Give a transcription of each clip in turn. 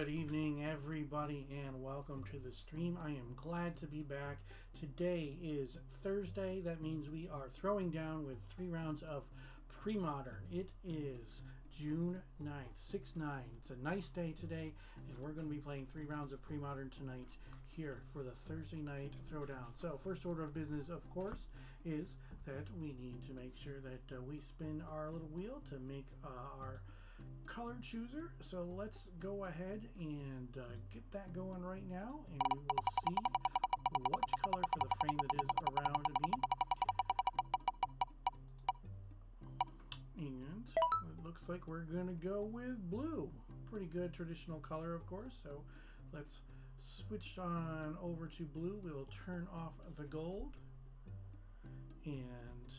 Good evening, everybody, and welcome to the stream. I am glad to be back. Today is Thursday. That means we are throwing down with 3 rounds of Premodern. It is June 9th, 6/9. It's a nice day today, and we're going to be playing 3 rounds of Premodern tonight here for the Thursday night throwdown. So, first order of business, of course, is that we need to make sure that we spin our little wheel to make our color chooser. So let's go ahead and get that going right now, and we will see what color for the frame that is around me. And it looks like we're gonna go with blue. Pretty good traditional color, of course. So let's switch on over to blue. We will turn off the gold, and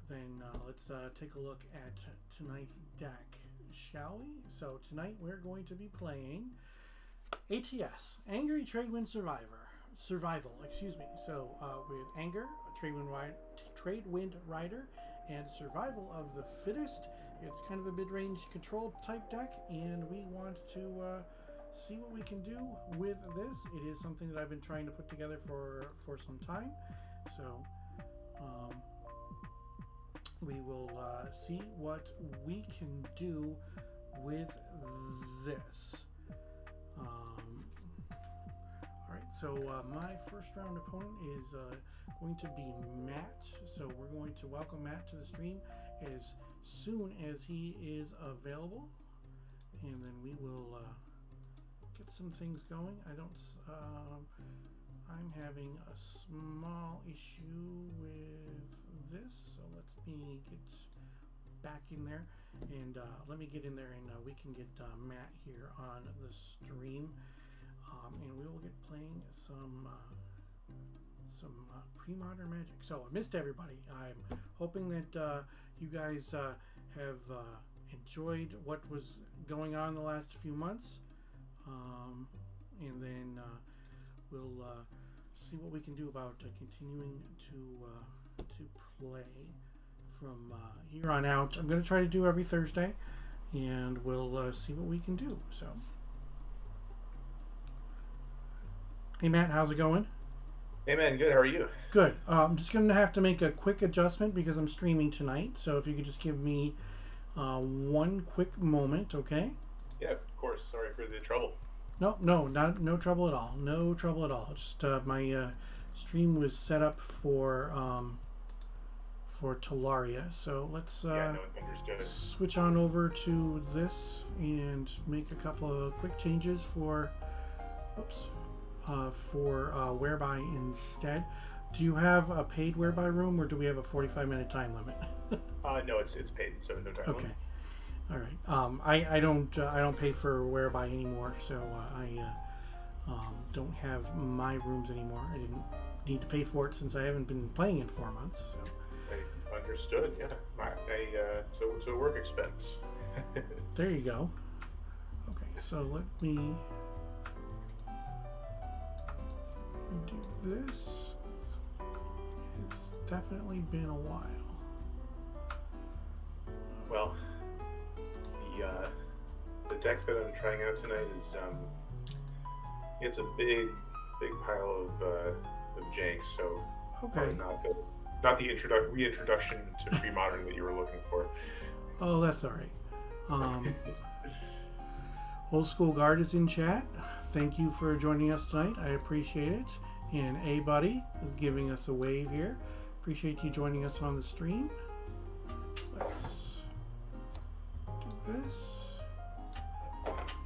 then let's take a look at tonight's deck, shall we? So tonight we're going to be playing ATS, Angry Tradewind Survival, excuse me. So with Anger, Tradewind Rider, and Survival of the Fittest. It's kind of a mid-range control type deck, and we want to see what we can do with this. It is something that I've been trying to put together for some time. So we will see what we can do with this. Alright, so my first round opponent is going to be Matt. So we're going to welcome Matt to the stream as soon as he is available. And then we will get some things going. I'm having a small issue with this, so let me get back in there, and let me get in there, and we can get Matt here on the stream, and we will get playing some Premodern magic. So I missed everybody. I'm hoping that you guys have enjoyed what was going on the last few months, and then we'll see what we can do about continuing to play from here on out. I'm going to try to do every Thursday, and we'll see what we can do. So, hey Matt, how's it going? Hey man, good. How are you? Good. I'm just going to have to make a quick adjustment because I'm streaming tonight. So if you could just give me one quick moment, okay? Yeah, of course. Sorry for the trouble. No trouble at all. No trouble at all. Just my stream was set up for Tolaria, so let's switch on over to this and make a couple of quick changes for whereby instead. Do you have a paid whereby room, or do we have a 45-minute time limit? No, it's paid, so no time limit. All right. I don't pay for whereby anymore, so I don't have my rooms anymore. I didn't need to pay for it since I haven't been playing in 4 months. So. I understood. Yeah, so it's a work expense. There you go. Okay, so let me do this. It's definitely been a while. Well, the deck that I'm trying out tonight is it's a big pile of jank, so okay. Not the reintroduction to Premodern that you were looking for. Oh, that's all right. Old School Guard is in chat. Thank you for joining us tonight. I appreciate it. And A Buddy is giving us a wave here. Appreciate you joining us on the stream. Let's do this.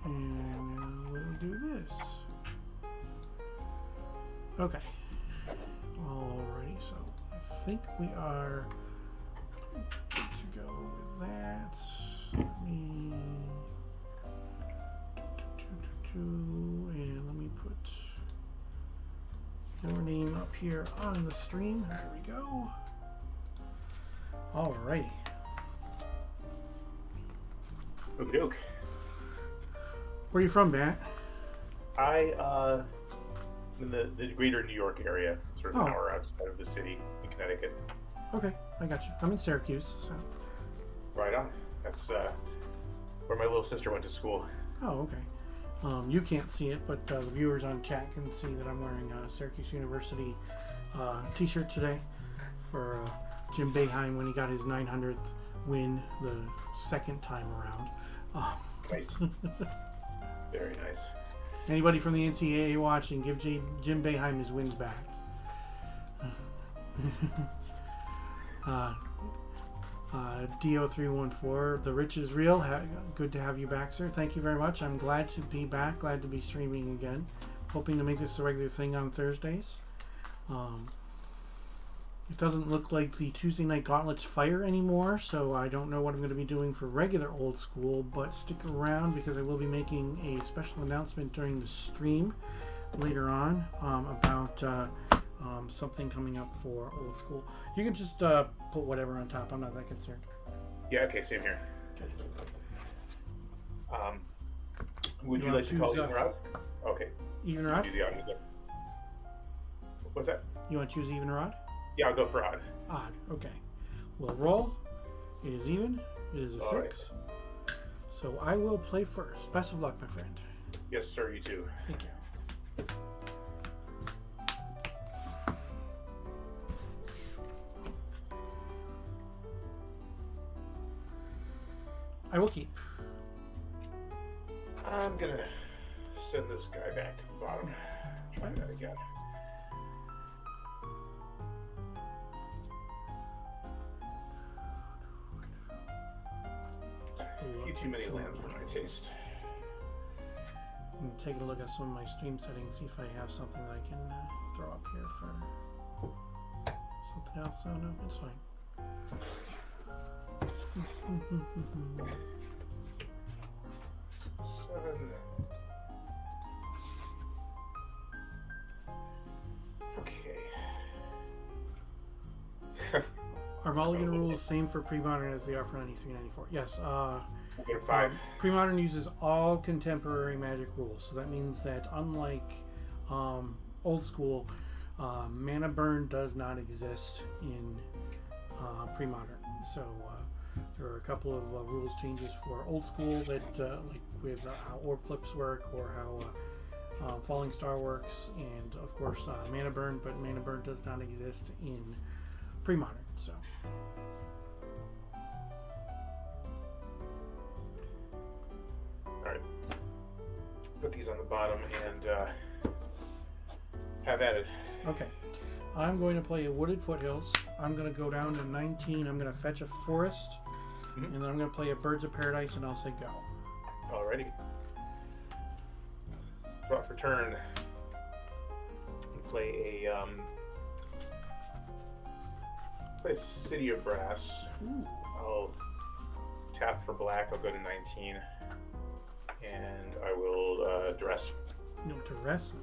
And we'll do this. Okay. Alrighty, so I think we are good to go with that. Let me and let me put your name up here on the stream. There we go. Alrighty. Okie doke. Where are you from, Matt? I in the greater New York area, sort of an hour outside of the city in Connecticut. Okay, I got you. I'm in Syracuse, so. Right on. That's where my little sister went to school. Oh, okay. You can't see it, but the viewers on chat can see that I'm wearing a Syracuse University t-shirt today for Jim Boeheim when he got his 900th win the second time around. Nice. Very nice. Anybody from the NCAA watching, give Jim Boeheim his wins back. DO314, the rich is real. Good to have you back, sir. Thank you very much. I'm glad to be back. Glad to be streaming again. Hoping to make this a regular thing on Thursdays. It doesn't look like the Tuesday Night Gauntlets fire anymore, so I don't know what I'm going to be doing for regular old school, but stick around because I will be making a special announcement during the stream later on about something coming up for old school. You can just put whatever on top. I'm not that concerned. Yeah, okay, same here. Okay. Would you like to call even or odd? Okay. Even or odd? Do the odd again. What's that? You want to choose even or odd? Yeah, I'll go for odd. Odd, okay. We'll roll. It is even. It is a 6. Right. So I will play first. Best of luck, my friend. Yes, sir, you too. Thank you. I will keep. I'm gonna send this guy back to the bottom. Try that again. A few too many lands for my taste. I'm taking a look at some of my stream settings, see if I have something that I can throw up here for something else. Oh no, it's fine. Okay. Are Mulligan Rules same for Premodern as they are for 93-94? Yes. 5. Premodern uses all contemporary Magic rules, so that means that unlike old school, mana burn does not exist in Premodern. So there are a couple of rules changes for old school that, like with how orb flips work or how Falling Star works, and of course mana burn. But mana burn does not exist in Premodern. So. Alright, put these on the bottom and have at it. Okay, I'm going to play a Wooded Foothills. I'm going to go down to 19. I'm going to fetch a forest, and then I'm going to play a Birds of Paradise, and I'll say go. Alrighty. Draw for turn. Play a City of Brass. Ooh. I'll tap for black. I'll go to 19. And I will dress. No, dress me.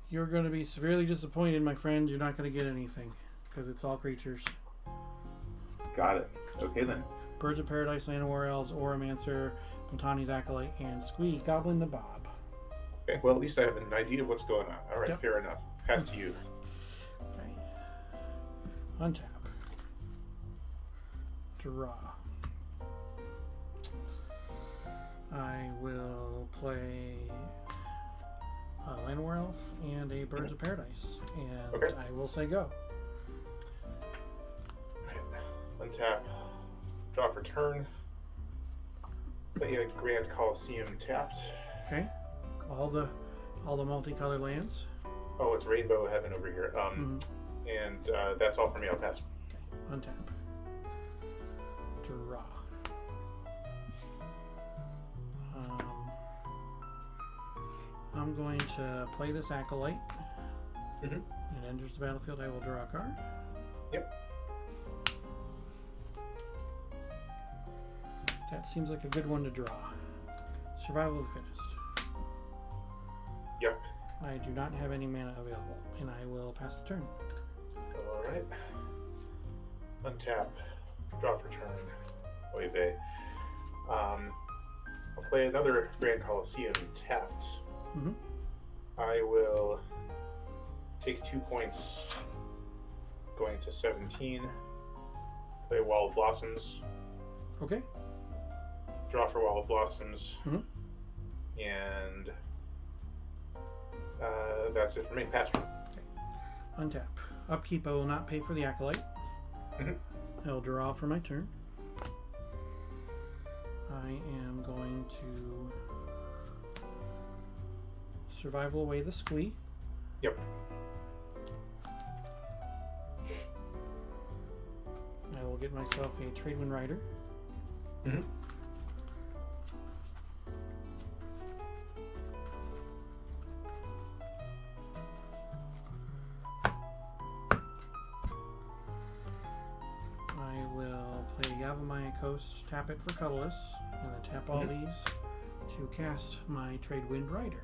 You're going to be severely disappointed, my friend. You're not going to get anything because it's all creatures. Got it. Okay then. Birds of Paradise, Llanowar Elves, Oromancer, Montani's Acolyte, and Squee Goblin the Bob. Okay, well at least I have an idea of what's going on. Alright, Yep. Fair enough. Pass to you. Okay. Untap. Draw. I will play a Llanowar Elf and a Birds of Paradise. And Okay. I will say go. Untap. Draw for turn. Play a Grand Coliseum tapped. Okay. All the multicolored lands. Oh, it's Rainbow Heaven over here. And that's all for me. I'll pass. Okay. Untap. Draw. I'm going to play this Acolyte. It enters the battlefield. I will draw a card. Yep. That seems like a good one to draw. Survival of the Fittest. Yep. I do not have any mana available, and I will pass the turn. Alright. Untap. Draw for turn. Oy vey. I'll play another Grand Coliseum tapped. I will take 2 points, going to 17, play Wall of Blossoms. Okay. Draw for Wall of Blossoms. Mhm. And that's it for me. Pass. Untap. Upkeep, I will not pay for the Acolyte. I'll draw for my turn. I am going to survival away the squee. Yep. I will get myself a Tradewind Rider. I will play Yavimaya Coast, tap it for colorless, and then tap all these to cast my Tradewind Rider.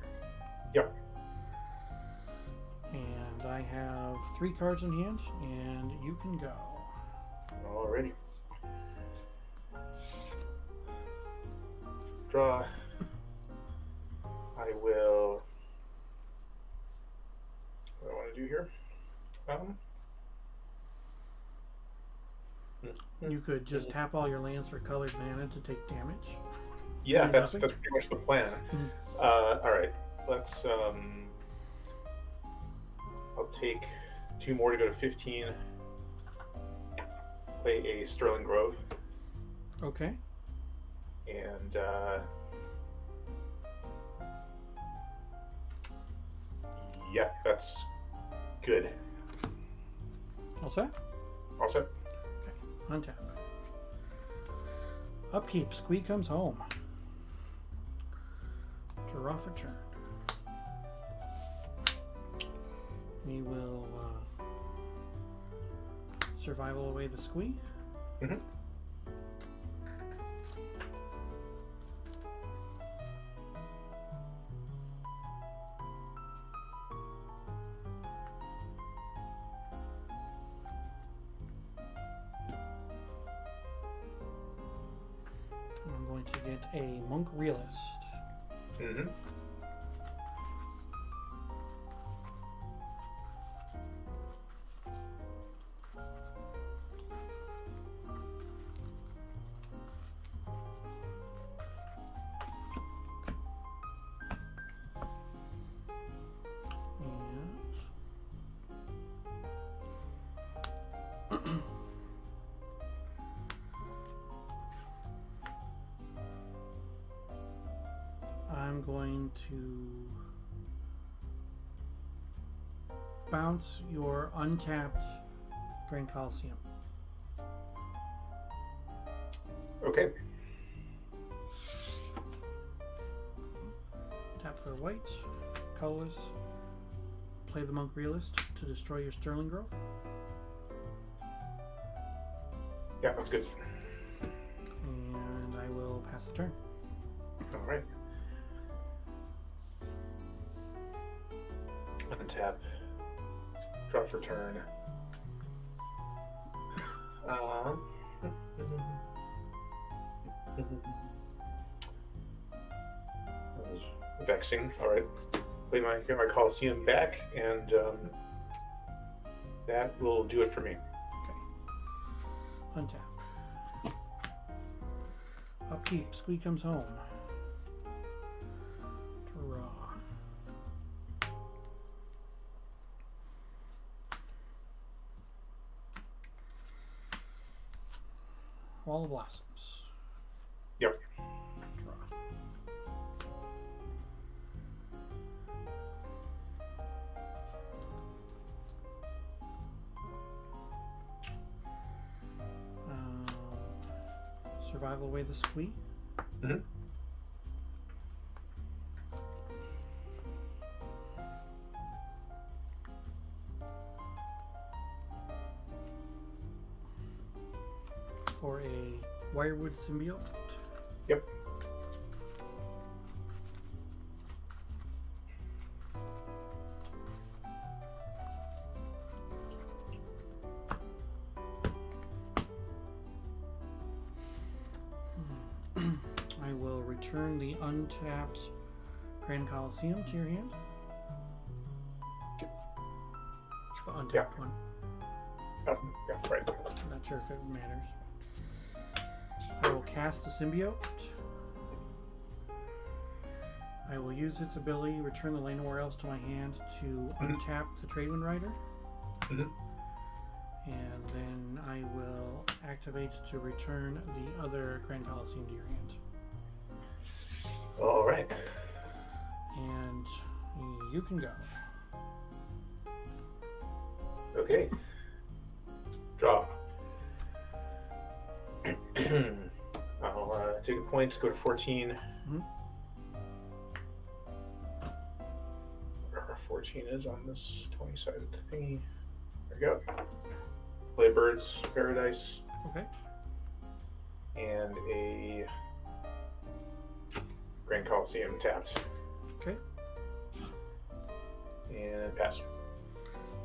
Yep. And I have 3 cards in hand, and you can go. Alrighty. Draw. I will. What do I want to do here? You could just tap all your lands for colored mana to take damage. Yeah, that's pretty much the plan. All right, let's. I'll take 2 more to go to 15. Play a Sterling Grove. Okay. And yeah, that's good. All set? All set. Okay. Untap. Upkeep. Squee comes home. Draw for turn. We will survival away the squee. I'm going to get a Monk Realist. I'm going to bounce your untapped Grand Coliseum. Okay. Tap for white, colorless, play the Monk Realist to destroy your Sterling Grove. Yeah, that's good. And I will pass the turn. All right. Untap. Draw for turn. Vexing. All right. Play get my Coliseum back, and that will do it for me. Okay. Untap. Upkeep. Squee comes home. Draw. Wall of Blossoms. Yep. Draw. Survival away the squee. For a Wirewood Symbiote. Yep. I will return the untapped Grand Coliseum to your hand. The untapped one. Oh, yeah, right. I'm not sure if it matters. cast the symbiote. I will use its ability, return the Llanowar Elves to my hand to untap the Tradewind Rider. And then I will activate to return the other Grand Coliseum to your hand. All right. And you can go. Okay. Draw. I'll take a point, go to 14. Where 14 is on this 20-sided thingy. There we go. Play Bird's Paradise. Okay. And a Grand Coliseum tapped. Okay. And pass.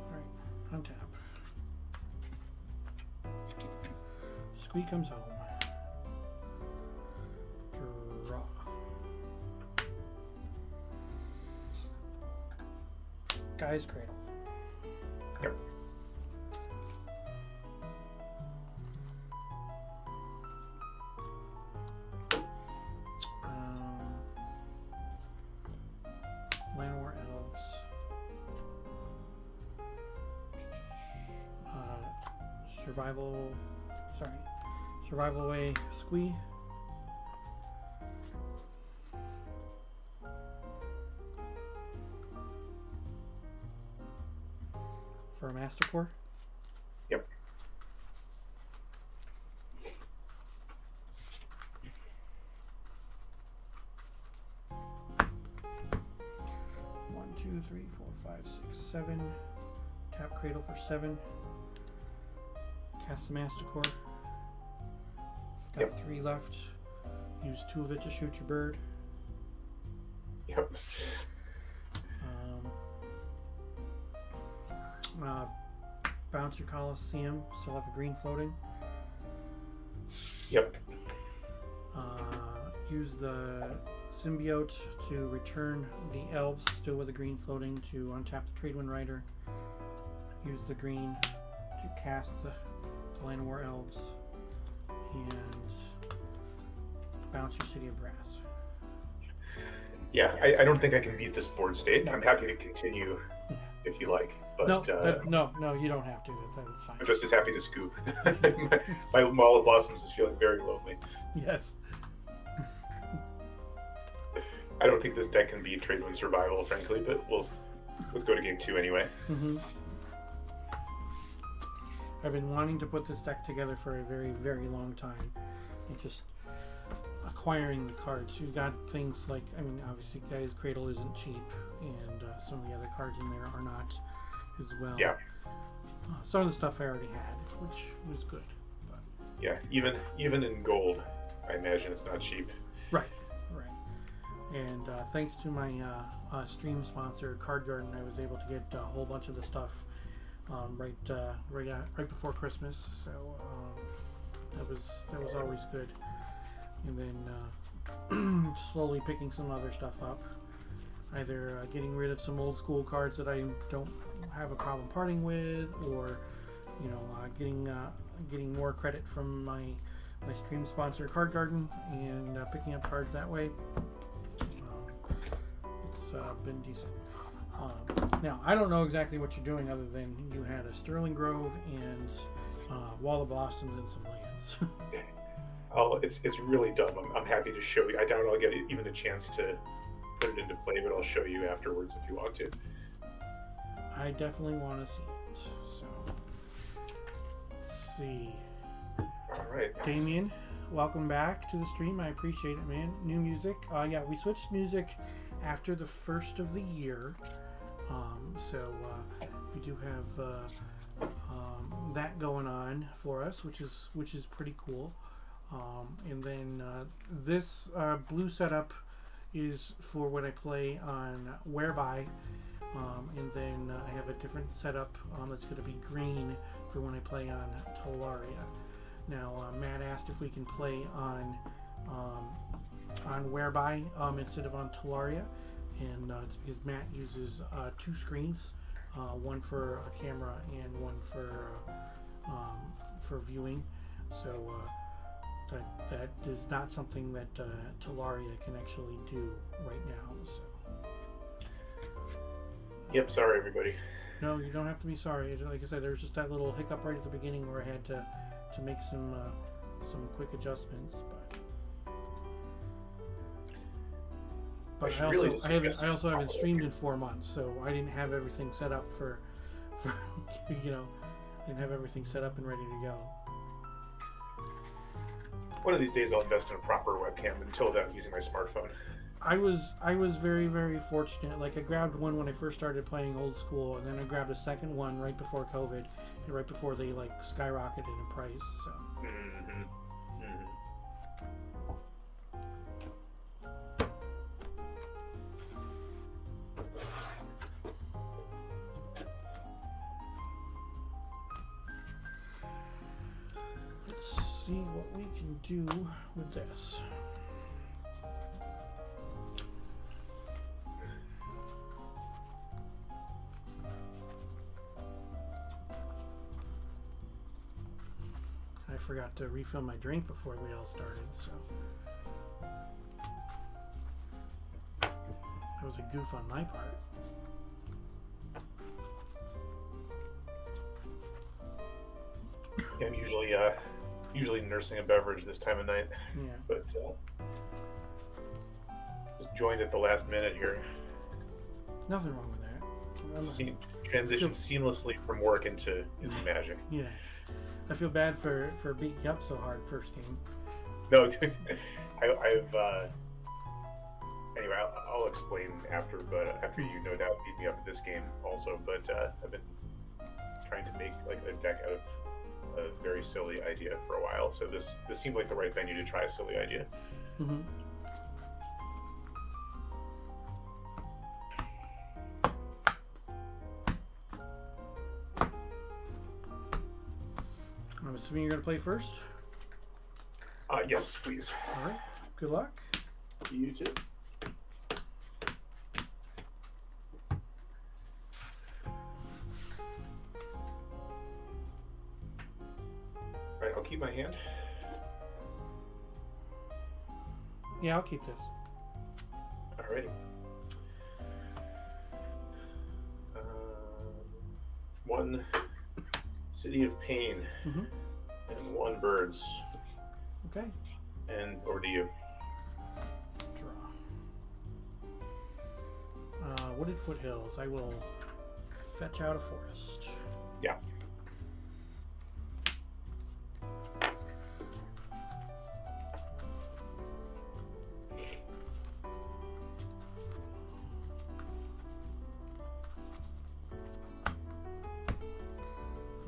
Alright, untap. Squee comes home. Draw. Guy's Cradle. Yep. Llanowar Elves. Survival away, Squee. For a Master Core. Yep. One, 2, 3, 4, 5, 6, 7. Tap Cradle for 7. Cast the Master Core. Got 3 left. Use 2 of it to shoot your bird. Yep. Bounce your Coliseum. Still have a green floating. Yep. Use the symbiote to return the elves, still with a green floating, to untap the Tradewind Rider. Use the green to cast the Llanowar Elves. And bounce your City of Brass. Yeah, I don't think I can beat this board state. I'm happy to continue if you like. But, no, you don't have to. That's fine. I'm just as happy to scoop. my Mall of Blossoms is feeling very lonely. Yes. I don't think this deck can beat Tradewind Survival, frankly, but let's go to game 2 anyway. I've been wanting to put this deck together for a very, very long time. And just acquiring the cards. You've got things like, I mean, obviously Guy's Cradle isn't cheap, and some of the other cards in there are not as well. Yeah. Some of the stuff I already had, which was good. But. Yeah, even in gold, I imagine it's not cheap. Right. And thanks to my stream sponsor, Card Garden, I was able to get a whole bunch of the stuff right before Christmas. So that was always good. And then slowly picking some other stuff up, either getting rid of some old school cards that I don't have a problem parting with, or getting more credit from my stream sponsor, Card Garden, and picking up cards that way. It's been decent. Now, I don't know exactly what you're doing other than you had a Sterling Grove and Wall of Blossoms and some lands. It's really dumb. I'm happy to show you. I doubt I'll get even a chance to put it into play, but I'll show you afterwards if you want to. I definitely want to see it. So, let's see. All right. Damien, welcome back to the stream. I appreciate it, man. New music. Yeah, we switched music after the first of the year. So we do have that going on for us, which is pretty cool. And then this blue setup is for when I play on Whereby, and then I have a different setup that's going to be green for when I play on Tolaria. Now Matt asked if we can play on Whereby instead of on Tolaria, and it's because Matt uses 2 screens, one for a camera and one for viewing. So That is not something that Tolaria can actually do right now. So. Yep, sorry everybody. No, you don't have to be sorry. Like I said, there was just that little hiccup right at the beginning where I had to make some quick adjustments, but I also haven't streamed in 4 months, so I didn't have everything set up for didn't have everything set up and ready to go. One of these days I'll invest in a proper webcam. Until then, I'm using my smartphone. I was very, very fortunate. Like, I grabbed one when I first started playing old school, and then I grabbed a second one right before COVID, and right before they like skyrocketed in price. So. Let's see what we can do with this. I forgot to refill my drink before we all started, so that was a goof on my part. Yeah, I'm usually nursing a beverage this time of night. Yeah. But just joined at the last minute here. Nothing wrong with that. Transition seamlessly from work into magic. Yeah. I feel bad for beating you up so hard first game. No, I've anyway, I'll explain after, but after you no doubt beat me up at this game also. But I've been trying to make like a deck out of a very silly idea for a while. So this seemed like the right venue to try a silly idea. Mm-hmm. I'm assuming you're going to play first? Yes, please. All right. Good luck. You too. All right, I'll keep my hand. Yeah, I'll keep this. Alrighty. One City of Pain. Mm-hmm. And one Birds. Okay. And over to you. Draw. Wooded Foothills. I will fetch out a forest. Yeah.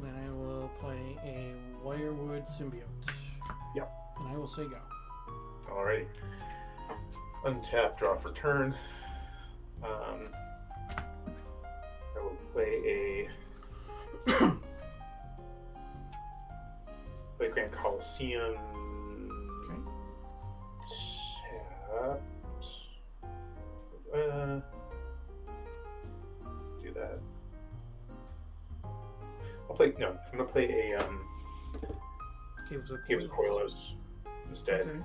Then I will play a Wirewood Symbiote. Yep. And I will say go. Alrighty. Untap, draw for turn. I will play a Grand Coliseum. Okay. Tapped. Do that. I'm gonna play a Caves of Coilos instead. Okay.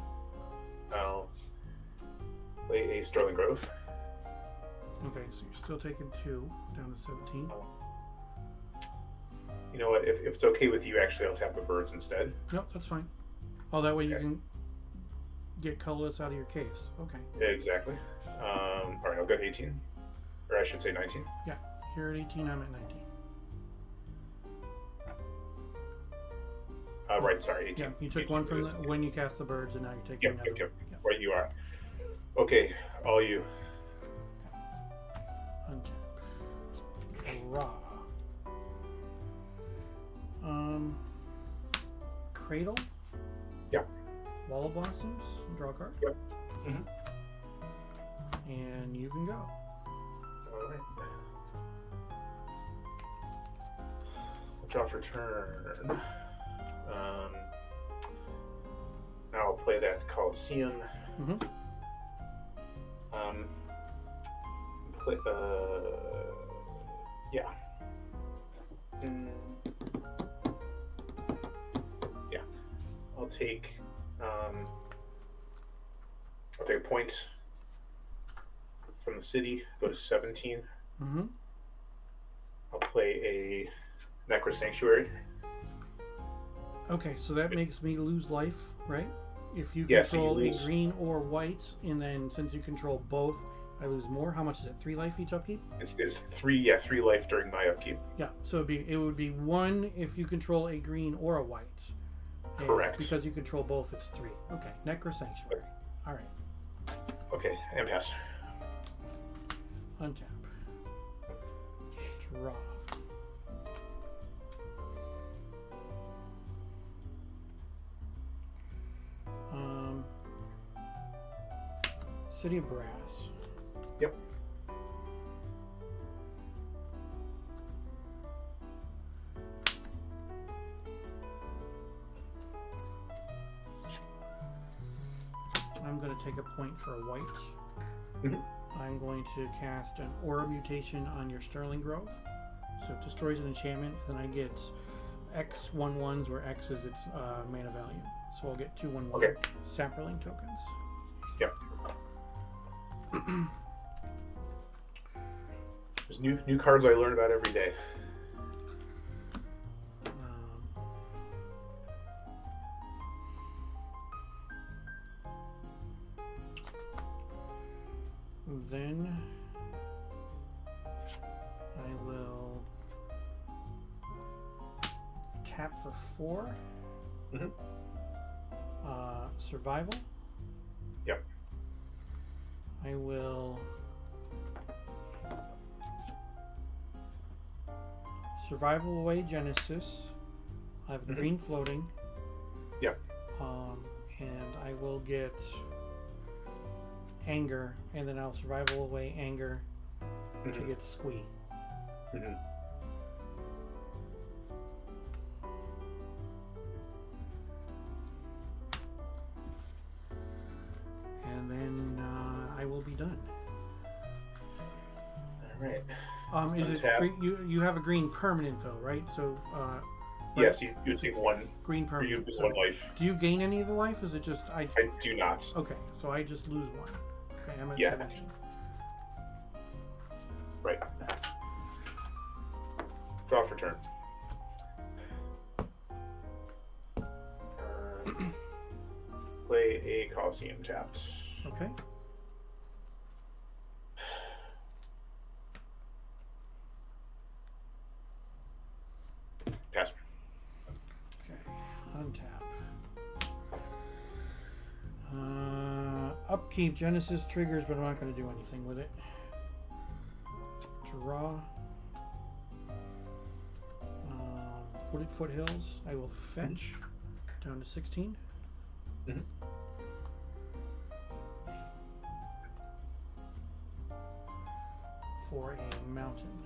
I'll play a Sterling Grove. Okay, so you're still taking 2 down to 17. You know what? If it's okay with you, actually, I'll tap the Birds instead. Nope, that's fine. Oh, that way you can get colorless out of your case. Okay. Yeah, exactly. All right, I'll go to 18, or I should say 19. Yeah, you're at 18. I'm at 19. Right, sorry, 18. Yeah, you took 1 from when you cast the Birds, and now you're taking another. Yep. Right, you are. Okay, all you. Untap. Draw. Cradle? Yeah. Wall of Blossoms? Draw a card? Yep. Mm-hmm. And you can go. Alright. Draw for turn. Now I'll play that Coliseum. Mm-hmm. Yeah. Yeah. I'll take I'll take a point from the city, go to 17. Mm-hmm. I'll play a Necro Sanctuary. Okay, so that makes me lose life, right? If you Yeah, so control you a lose- green or white, and then since you control both, I lose more. How much is it? 3 life each upkeep? It's 3 life during my upkeep. Yeah, so it would be 1 if you control a green or a white. And Correct. because you control both, it's 3. Okay, Necro Sanctuary. All right. Okay, and pass. Untap. Draw. City of Brass. Yep. I'm going to take a point for a white. Mhm. I'm going to cast an Aura Mutation on your Sterling Grove. So it destroys an enchantment, then I get X 1/1s, where X is its mana value. So I'll get 2 1/1 Okay. Sapperling tokens. Yep. There's new cards I learn about every day. Then I will tap for 4. Mhm. Survival. Yep. I will survival away Genesis. I have green floating. Yep. And I will get anger, and then I'll survival away anger to get squee. Mhm. And then I will be done. All right. Is it Untap. you have a green permanent though, right? So Yes, you take 1. green Or you permanent. lose So 1 life. do you gain any of the life? Is it just I do not. Okay, so I just lose 1. Okay, I'm at Yeah. 17. Right. Draw for turn. Play a Coliseum tapped. Okay. Pass. Okay. Untap. Upkeep Genesis triggers, but I'm not going to do anything with it. Draw. Wooded Foothills. I will fetch down to 16. Mhm. For a mountain.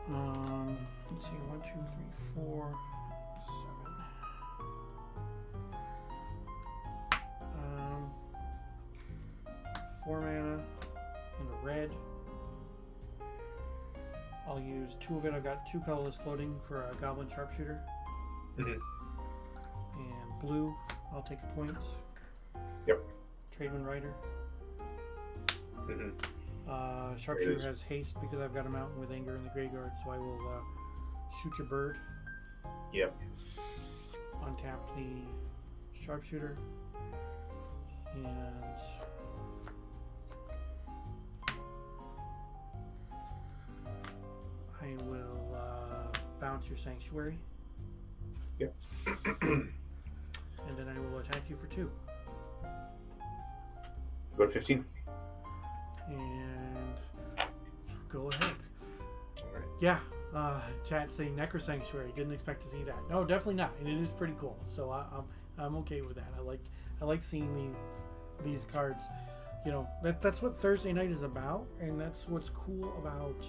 Let's see, 1, 2, 3, 4, 7. 4 mana and a red. I'll use 2 of it. I've got 2 colorless floating for a Goblin Sharpshooter. Mhm. And blue, I'll take points. Yep. Tradewind Rider. Mhm. Sharpshooter is. has haste because I've got a mountain with anger in the graveyard, so I will shoot your bird. Yep. Untap the sharpshooter. And I will bounce your sanctuary. Yep. And then I will attack you for 2. Go to 15. And go ahead. All right. Yeah, chat saying Necro Sanctuary. Didn't expect to see that. No, definitely not. And it is pretty cool. So I'm okay with that. I like seeing these cards. You know, that's what Thursday night is about, and that's what's cool about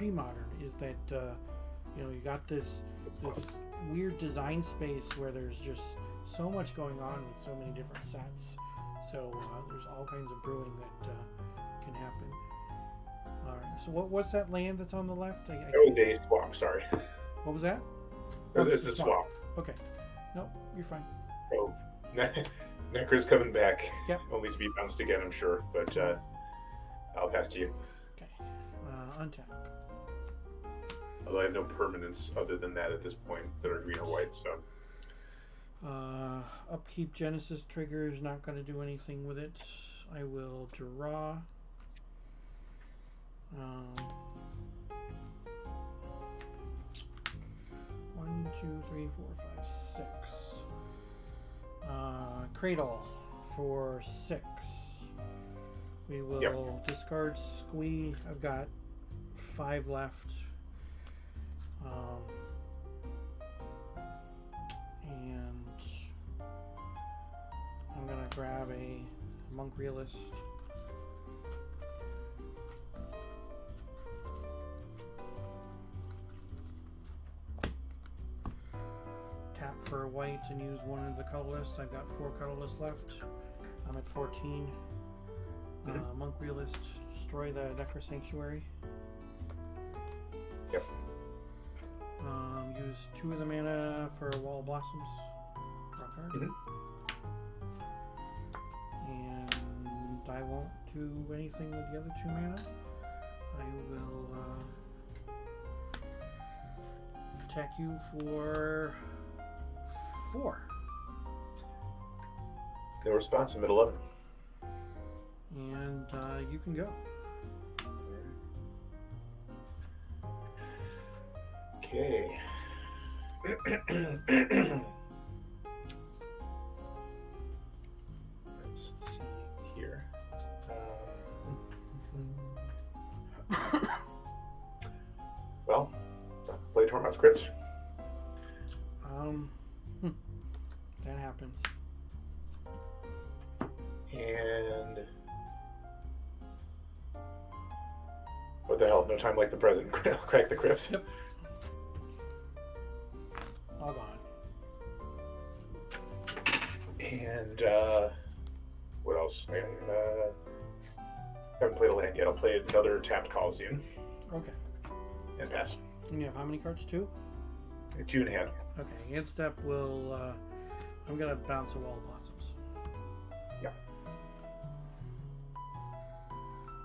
Premodern is that you know, you got this weird design space where there's just so much going on with so many different sets. So there's all kinds of brewing that can happen. All right. So what's that land that's on the left? That was a swamp. Sorry. What was that? It's a swamp. Okay. No, you're fine. Oh, Necro's coming back. Yep. Only to be bounced again, I'm sure. But I'll pass to you. Okay. Untap. Although I have no permanents other than that at this point that are green or white, so. Upkeep Genesis triggers, not going to do anything with it. I will draw. 1, 2, 3, 4, 5, 6. Cradle for 6. We will discard Squee. I've got 5 left. And I'm gonna grab a Monk Realist. Tap for a white and use one of the colorless. I've got 4 colorless left. I'm at 14. Monk Realist, destroy the Necro Sanctuary. Yep. Use 2 of the mana for Wall of Blossoms. Draw a card. And I won't do anything with the other 2 mana. I will attack you for 4. No response in middle 11. And you can go. Okay. Let's see here. Well, play Tormod's Crypt. That happens. And what the hell? No time like the present. Crack the crypt. Yep. All gone. And what else? I haven't played a land yet. I'll play another tapped Coliseum. Okay. And pass. And you have how many cards? 2? 2 in hand. Okay. End step will. I'm gonna bounce a Wall of Blossoms. Yeah.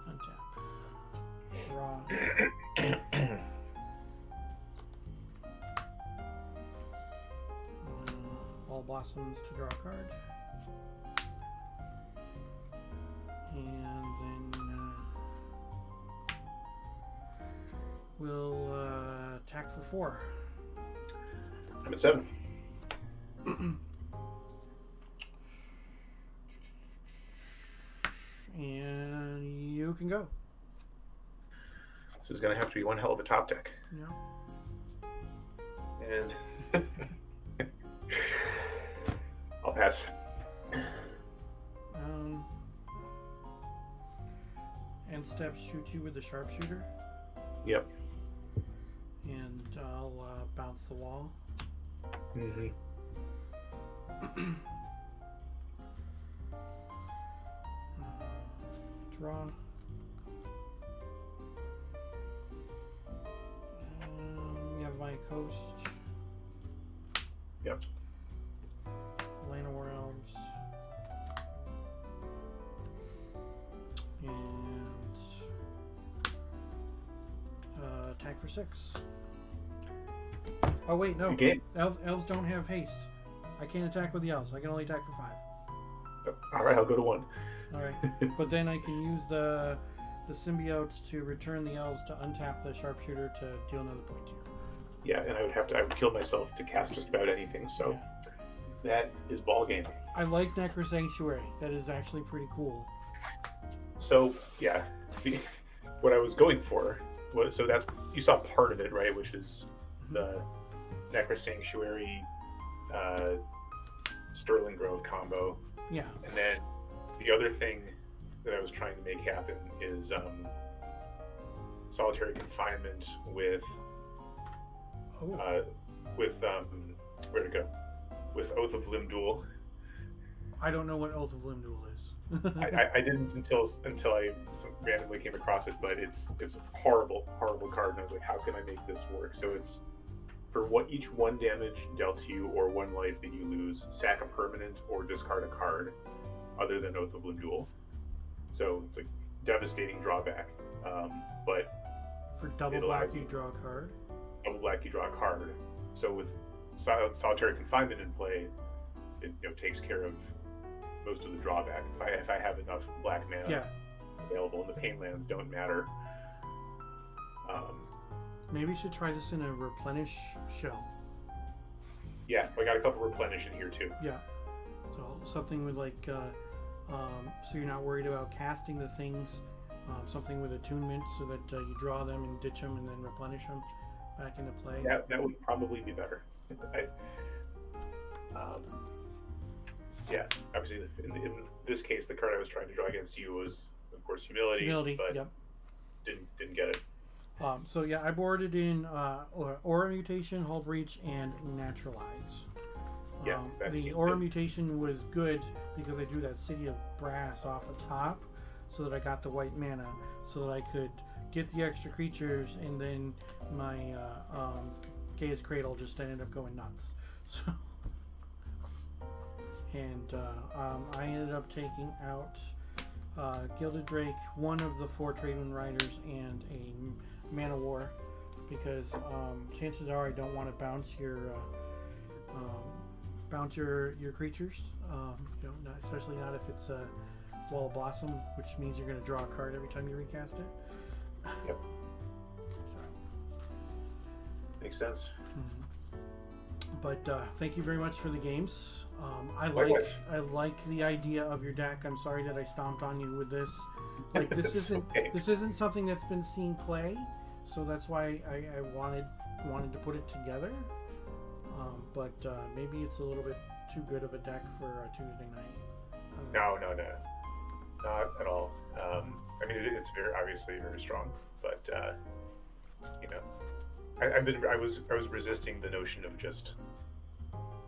Untap. Draw. Wall of Blossoms to draw a card. And then we'll attack for 4. I'm at 7. And you can go. This is going to have to be one hell of a top deck. Yeah. And I'll pass. End step, shoot you with the sharpshooter. Yep. And I'll bounce the wall. Draw. We have my coast. Yep. Llanowar Elves. And attack for 6. Oh wait, no. Elves don't have haste. I can't attack with the elves. I can only attack for 5. Alright, I'll go to 1. Alright. But then I can use the symbiotes to return the elves to untap the sharpshooter to deal another point to you. Yeah, and I would kill myself to cast just about anything, so that is ball game. I like Necro Sanctuary. That is actually pretty cool. So yeah, what I was going for was, so that's, you saw part of it, right, which is the Necro Sanctuary Sterling Grove combo. Yeah. And then the other thing that I was trying to make happen is solitary confinement with where'd it go? With Oath of Limb Duel. I don't know what Oath of Limb Duel is. I didn't until I randomly came across it, but it's a horrible card, and I was like, how can I make this work? So it's for each 1 damage dealt to you or 1 life that you lose, sack a permanent or discard a card other than Oath of Limb Duel. So it's like devastating drawback, but for double black you draw a card. Double black you draw a card. So with solitary confinement in play, it takes care of most of the drawback. If I have enough black mana available, and the pain lands don't matter. Maybe you should try this in a replenish shell. Yeah, I got a couple replenish in here too. Yeah, so something with like, so you're not worried about casting the things. Something with attunement, so that you draw them and ditch them, and then replenish them back into play. That would probably be better. Yeah, obviously in this case, the card I was trying to draw against you was, of course, humility, but didn't get it. So yeah, I boarded in Aura Mutation, Hull Breach, and Naturalize. Yeah, the Aura Mutation was good because I drew that City of Brass off the top, so that I got the white mana, so that I could get the extra creatures, and then my Gaia's Cradle just ended up going nuts. So. And I ended up taking out Gilded Drake, one of the 4 Tradewind Riders, and a Mana War, because chances are I don't want to bounce your creatures. Especially not if it's a Wall of Blossom, which means you're going to draw a card every time you recast it. Yep. Makes sense. Mm-hmm. But thank you very much for the games. I like the idea of your deck. I'm sorry that I stomped on you with this. Like this isn't something that's been seen play, so that's why I wanted to put it together. But maybe it's a little bit too good of a deck for a Tuesday night. No, not at all. I mean, it's obviously very strong, but I was resisting the notion of just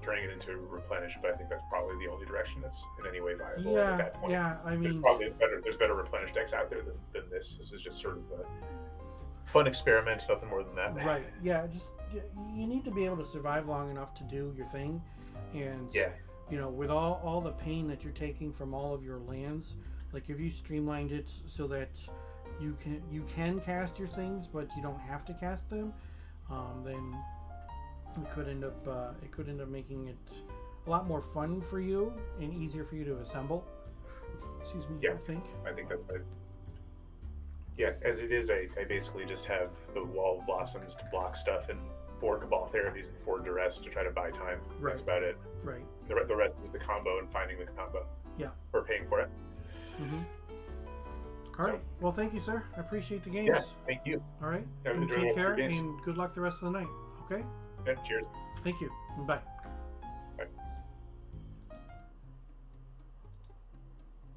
turning it into replenish, but I think that's probably the only direction that's in any way viable at that point. Yeah, I mean, there's better replenish decks out there than this. This is just sort of a fun experiment, nothing more than that. Right. Yeah. Just you need to be able to survive long enough to do your thing, and with all the pain that you're taking from all of your lands, like if you streamlined it so that you can cast your things, but you don't have to cast them, then it could end up making it a lot more fun for you and easier for you to assemble. Excuse me. Yeah, I think that's right. Yeah, as it is, I basically just have the Wall of Blossoms to block stuff and 4 Cabal Therapies and 4 Duress to try to buy time. Right. That's about it. Right. The rest is the combo and finding the combo. Yeah. Or paying for it. Mm-hmm. All right. Well, thank you, sir. I appreciate the games. Yeah, thank you. All right. And take care, and good luck the rest of the night. Okay? Yeah, cheers. Thank you. Bye. Bye.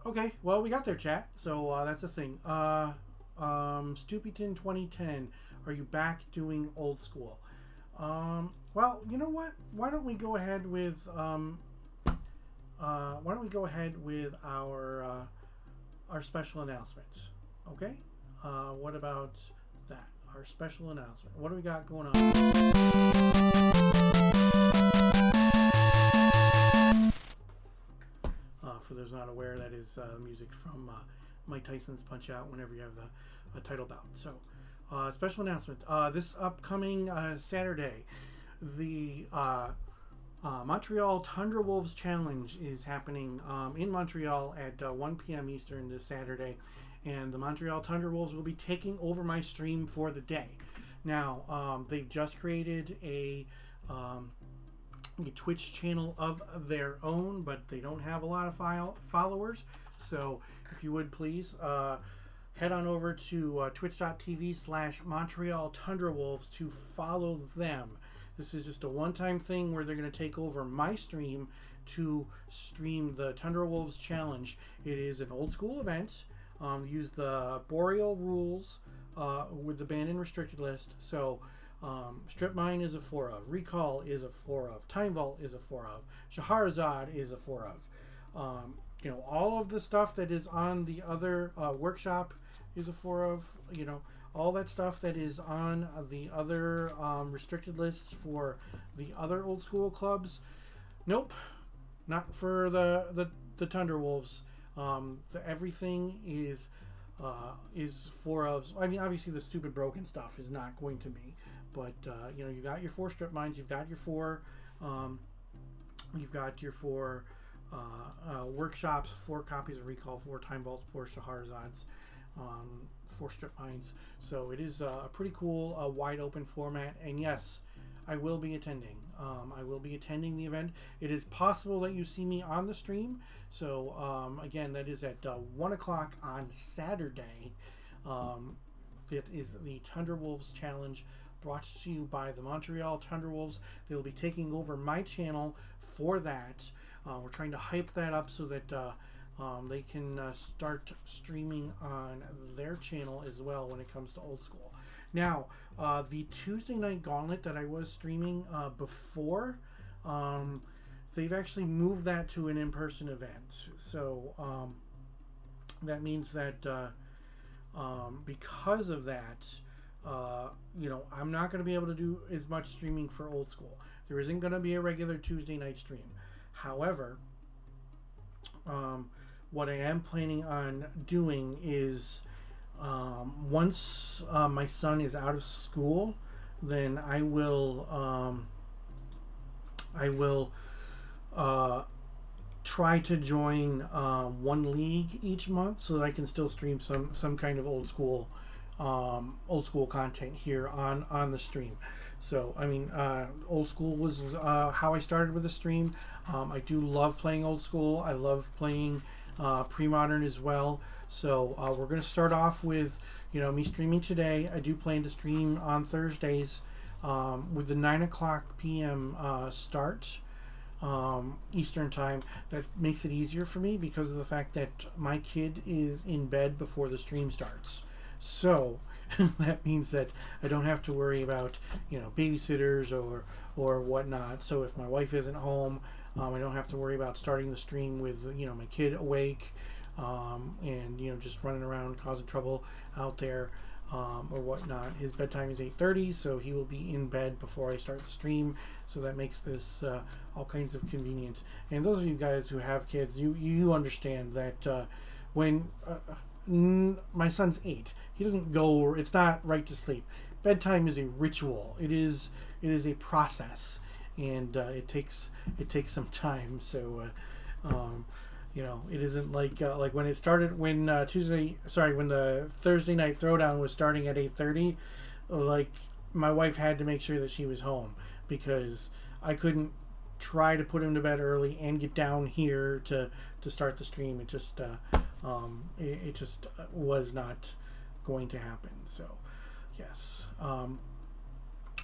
Okay, well, we got there, chat. So that's the thing. Stupyton 2010, are you back doing old school? Well, you know what? Why don't we go ahead with our special announcements? Okay. What about that? Our special announcement. What do we got going on? For those not aware, that is music from Mike Tyson's Punch Out whenever you have a title bout. So, special announcement. This upcoming Saturday, the Montreal Tundra Wolves Challenge is happening in Montreal at 1 p.m. Eastern this Saturday. And the Montreal Tundra Wolves will be taking over my stream for the day. Now, they've just created a Twitch channel of their own, but they don't have a lot of followers. So, if you would please head on over to twitch.tv/Montreal Tundra Wolves to follow them. This is just a one-time thing where they're going to take over my stream to stream the Tundra Wolves Challenge. It is an old school event. use the Boreal rules with the banned and restricted list. So Strip Mine is a 4 of, Recall is a 4 of, Time Vault is a 4 of, Shahrazad is a 4 of. You know, all of the stuff that is on the other workshop is a 4 of. You know, all that stuff that is on the other restricted lists for the other old school clubs. Nope, not for the Thunderwolves. Everything is 4 of. I mean, obviously the stupid broken stuff is not going to be, but you know, you got your 4 strip mines, you've got your 4 workshops, 4 copies of Recall, 4 Time Vaults, 4 Shahrazads, 4 strip mines. So it is a pretty cool, wide open format. And yes, I will be attending. I will be attending the event. It is possible that you see me on the stream. So again, that is at 1 o'clock on Saturday. That is the Thunderwolves Challenge, brought to you by the Montreal Thunderwolves. They will be taking over my channel for that. We're trying to hype that up so that they can start streaming on their channel as well when it comes to old school. Now, the Tuesday night gauntlet that I was streaming before, they've actually moved that to an in-person event. So that means that because of that, you know, I'm not going to be able to do as much streaming for old school. There isn't going to be a regular Tuesday night stream. However, what I am planning on doing is once my son is out of school, then I will try to join one league each month so that I can still stream some kind of old school content here on the stream. So I mean, old school was how I started with the stream. I do love playing old school. I love playing Premodern as well. So we're going to start off with, you know, me streaming today. I do plan to stream on Thursdays with the 9 o'clock p.m. Start Eastern time. That makes it easier for me because of the fact that my kid is in bed before the stream starts. So that means that I don't have to worry about, you know, babysitters or whatnot. So if my wife isn't home, I don't have to worry about starting the stream with, you know, my kid awake and, you know, just running around causing trouble out there or whatnot. His bedtime is 8:30, so he will be in bed before I start the stream. So that makes this all kinds of convenient. And those of you guys who have kids, you understand that when my son's 8, he doesn't go, it's not right to sleep. Bedtime is a ritual. It is a process, and it takes some time. So you know, it isn't like when it started, when the Thursday night Throwdown was starting at 8:30, like my wife had to make sure that she was home because I couldn't try to put him to bed early and get down here to start the stream. It just it just was not going to happen. So yes,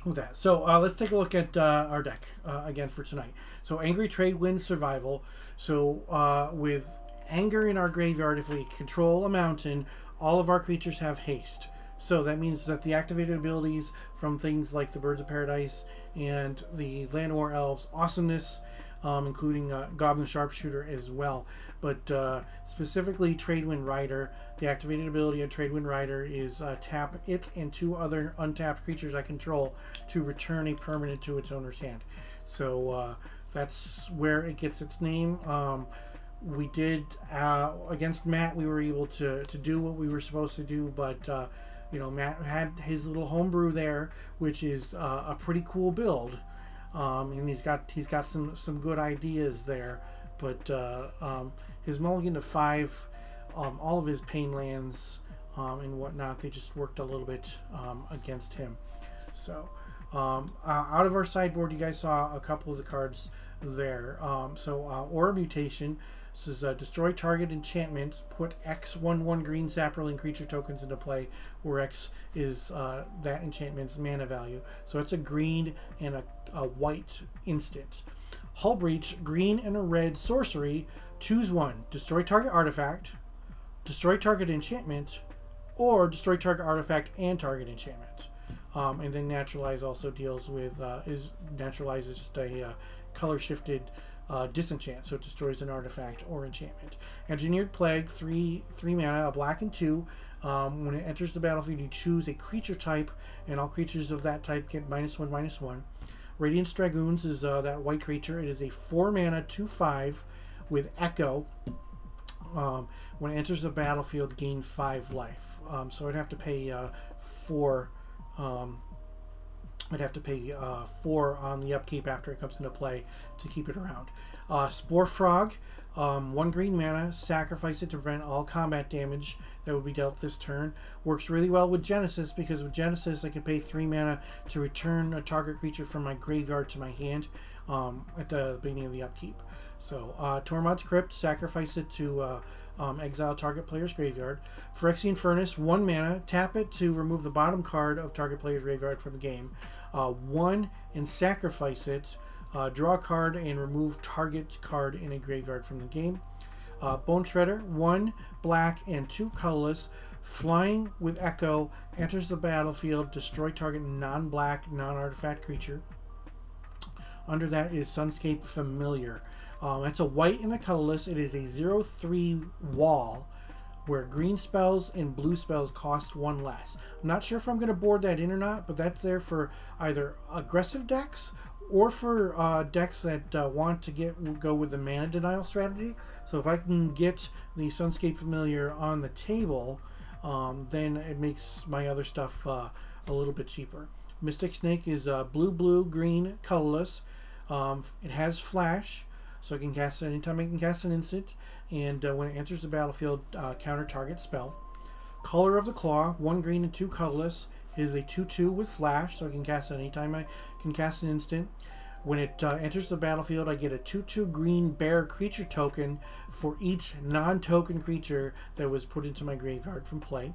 with that, so let's take a look at our deck again for tonight. So Angry Tradewind Survival. So with Anger in our graveyard, if we control a mountain, all of our creatures have Haste. So that means that the activated abilities from things like the Birds of Paradise and the Land War Elves, Awesomeness, including Goblin Sharpshooter as well. But specifically Tradewind Rider, the activated ability of Tradewind Rider is tap it and 2 other untapped creatures I control to return a permanent to its owner's hand. So that's where it gets its name. We did, against Matt, we were able to do what we were supposed to do, but you know, Matt had his little homebrew there, which is a pretty cool build. And he's got some good ideas there, but his mulligan to 5, all of his pain lands and whatnot, they just worked a little bit against him. So out of our sideboard, you guys saw a couple of the cards there. Aura Mutation. This is destroy target enchantment, put X 1/1 green Zapperling creature tokens into play, where X is that enchantment's mana value. So it's a green and a white instant. Hull Breach, green and a red sorcery, choose 1. Destroy target artifact, destroy target enchantment, or destroy target artifact and target enchantment. And then Naturalize also deals with Naturalize is just a color shifted disenchant, so it destroys an artifact or enchantment. Engineered Plague, 3 mana, a black and 2. When it enters the battlefield, you choose a creature type, and all creatures of that type get -1/-1. Radiant Dragoons is that white creature. It is a 4 mana 2/5 with Echo. When it enters the battlefield, gain 5 life. So I'd have to pay 4. I'd have to pay 4 on the upkeep after it comes into play to keep it around. Spore Frog, 1 green mana, sacrifice it to prevent all combat damage that would be dealt this turn. Works really well with Genesis, because with Genesis I can pay 3 mana to return a target creature from my graveyard to my hand at the beginning of the upkeep. So Tormod's Crypt, sacrifice it to exile target player's graveyard. Phyrexian Furnace, 1 mana, tap it to remove the bottom card of target player's graveyard from the game. 1 and sacrifice it. Draw a card and remove target card in a graveyard from the game. Bone Shredder, 1 black and 2 colorless, flying with Echo, enters the battlefield, destroy target non-black, non-artifact creature. Under that is Sunscape Familiar. It's a white and a colorless. It is a 0/3 wall where green spells and blue spells cost 1 less. I'm not sure if I'm going to board that in or not, but that's there for either aggressive decks or for decks that want to go with the mana denial strategy. So if I can get the Sunscape Familiar on the table, then it makes my other stuff a little bit cheaper. Mystic Snake is blue, green, colorless. It has flash, so I can cast it anytime I can cast an instant, and when it enters the battlefield, counter target spell. Color of the Claw, 1 green and 2 colorless. It is a 2/2 with flash, so I can cast it anytime I can cast an instant. When it enters the battlefield, I get a 2/2 green bear creature token for each non-token creature that was put into my graveyard from play.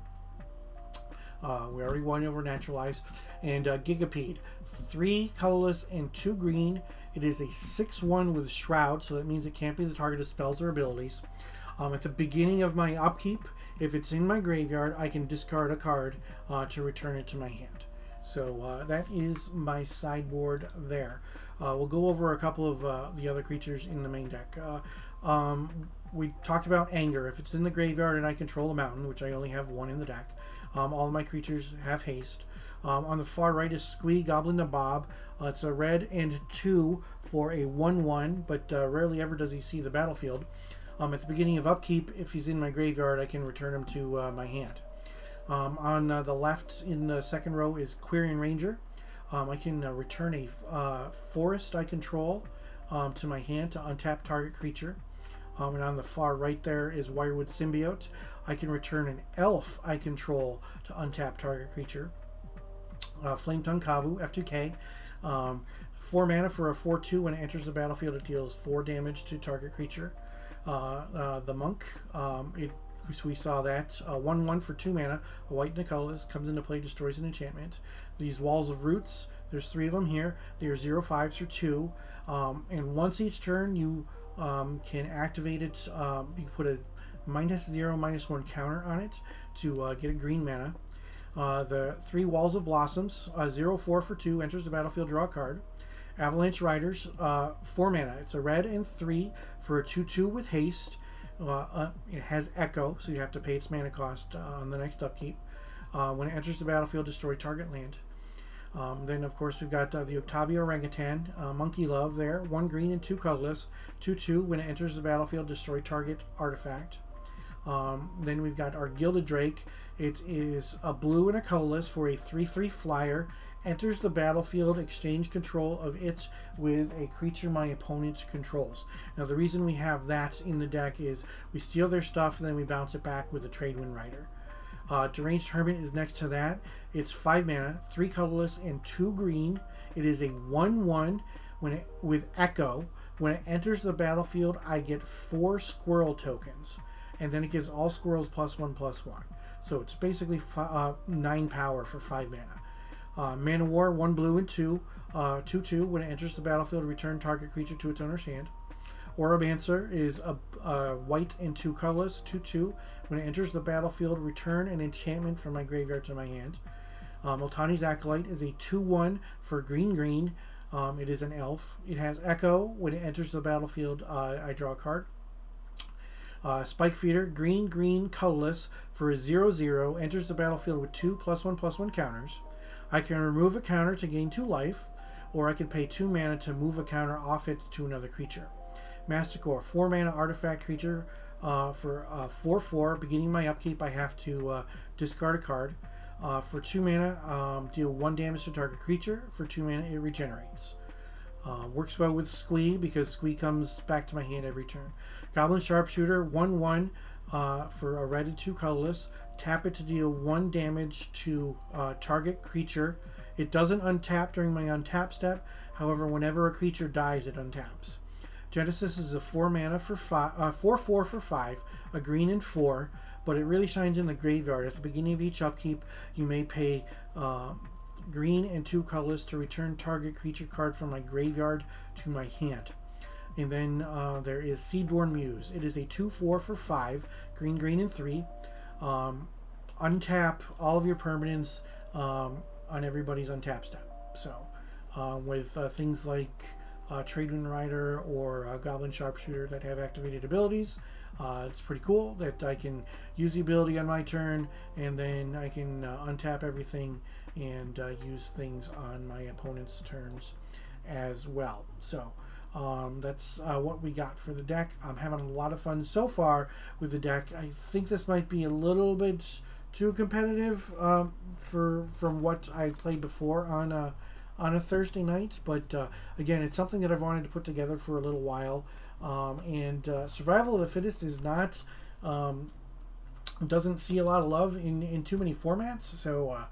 We already won over Naturalize. And Gigapede, 3 colorless and 2 green. It is a 6/1 with Shroud, so that means it can't be the target of spells or abilities. At the beginning of my upkeep, if it's in my graveyard, I can discard a card to return it to my hand. So that is my sideboard there. We'll go over a couple of the other creatures in the main deck. We talked about Anger. If it's in the graveyard and I control a mountain, which I only have 1 in the deck, all of my creatures have haste. On the far right is Squee, Goblin Nabob. It's a red and 2 for a 1/1, but rarely ever does he see the battlefield. At the beginning of upkeep, if he's in my graveyard, I can return him to my hand. On the left in the second row is Quirion Ranger. I can return a forest I control to my hand to untap target creature. And on the far right there is Wirewood Symbiote. I can return an elf I control to untap target creature. Flametongue Kavu, F2K. 4 mana for a 4/2. When it enters the battlefield, it deals 4 damage to target creature. The Monk, we saw that. 1/1 for 2 mana, a white and a colorless, comes into play, destroys an enchantment. These Walls of Roots, there's 3 of them here. They are 0/5s for 2. And once each turn, you can activate it. You put a -0/-1 counter on it to get a green mana. The 3 Walls of Blossoms, 0/4 for 2, enters the battlefield, draw a card. Avalanche Riders, 4 mana. It's a red and 3 for a 2/2 with haste. It has Echo, so you have to pay its mana cost on the next upkeep. When it enters the battlefield, destroy target land. Then, of course, we've got the Octavia Orangutan, Monkey Love there, 1 green and 2 colorless, 2/2. When it enters the battlefield, destroy target artifact. Then we've got our Gilded Drake. It is a blue and a colorless for a 3/3 flyer. Enters the battlefield, exchange control of it with a creature my opponent controls. Now the reason we have that in the deck is we steal their stuff and then we bounce it back with a Tradewind Rider. Deranged Hermit is next to that. It's 5 mana, 3 colorless and 2 green. It is a 1/1 with Echo. When it enters the battlefield, I get 4 squirrel tokens, and then it gives all squirrels +1/+1. So it's basically 9 power for 5 mana. Man of War, 1 blue and 2, 2/2. When it enters the battlefield, return target creature to its owner's hand. Oromancer is a white and 2 colorless, 2/2. When it enters the battlefield, return an enchantment from my graveyard to my hand. Multani's Acolyte is a 2/1 for green. It is an elf. It has Echo. When it enters the battlefield, I draw a card. Spike Feeder, green, colorless for a 0/0. Enters the battlefield with 2 +1/+1 counters. I can remove a counter to gain 2 life, or I can pay 2 mana to move a counter off it to another creature. Masticore, 4 mana artifact creature for 4/4. Beginning my upkeep, I have to discard a card. For 2 mana, deal 1 damage to target creature. For 2 mana, it regenerates. Works well with Squee because Squee comes back to my hand every turn. Goblin Sharpshooter, 1/1 for a red and 2 colorless. Tap it to deal 1 damage to target creature. It doesn't untap during my untap step. However, whenever a creature dies, it untaps. Genesis is a 4 mana for 4/4 for 5, a green and 4, but it really shines in the graveyard. At the beginning of each upkeep, you may pay green and 2 colorless to return target creature card from my graveyard to my hand. And then there is Seedborn Muse. It is a 2/4 for 5, green and 3. Untap all of your permanents on everybody's untap step. So with things like Tradewind Rider or Goblin Sharpshooter that have activated abilities, it's pretty cool that I can use the ability on my turn, and then I can untap everything and use things on my opponent's turns as well. So that's what we got for the deck. I'm having a lot of fun so far with the deck. I think this might be a little bit too competitive from what I played before on a Thursday night, but again, it's something that I've wanted to put together for a little while. And Survival of the Fittest is not doesn't see a lot of love in too many formats, so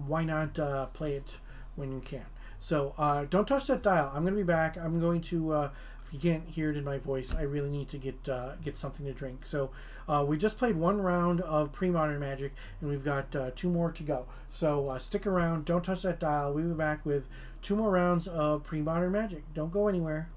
why not play it when you can? So don't touch that dial. I'm going to be back. I'm going to, if you can't hear it in my voice, I really need to get something to drink. So we just played 1 round of Premodern Magic, and we've got 2 more to go. So stick around. Don't touch that dial. We'll be back with 2 more rounds of Premodern Magic. Don't go anywhere.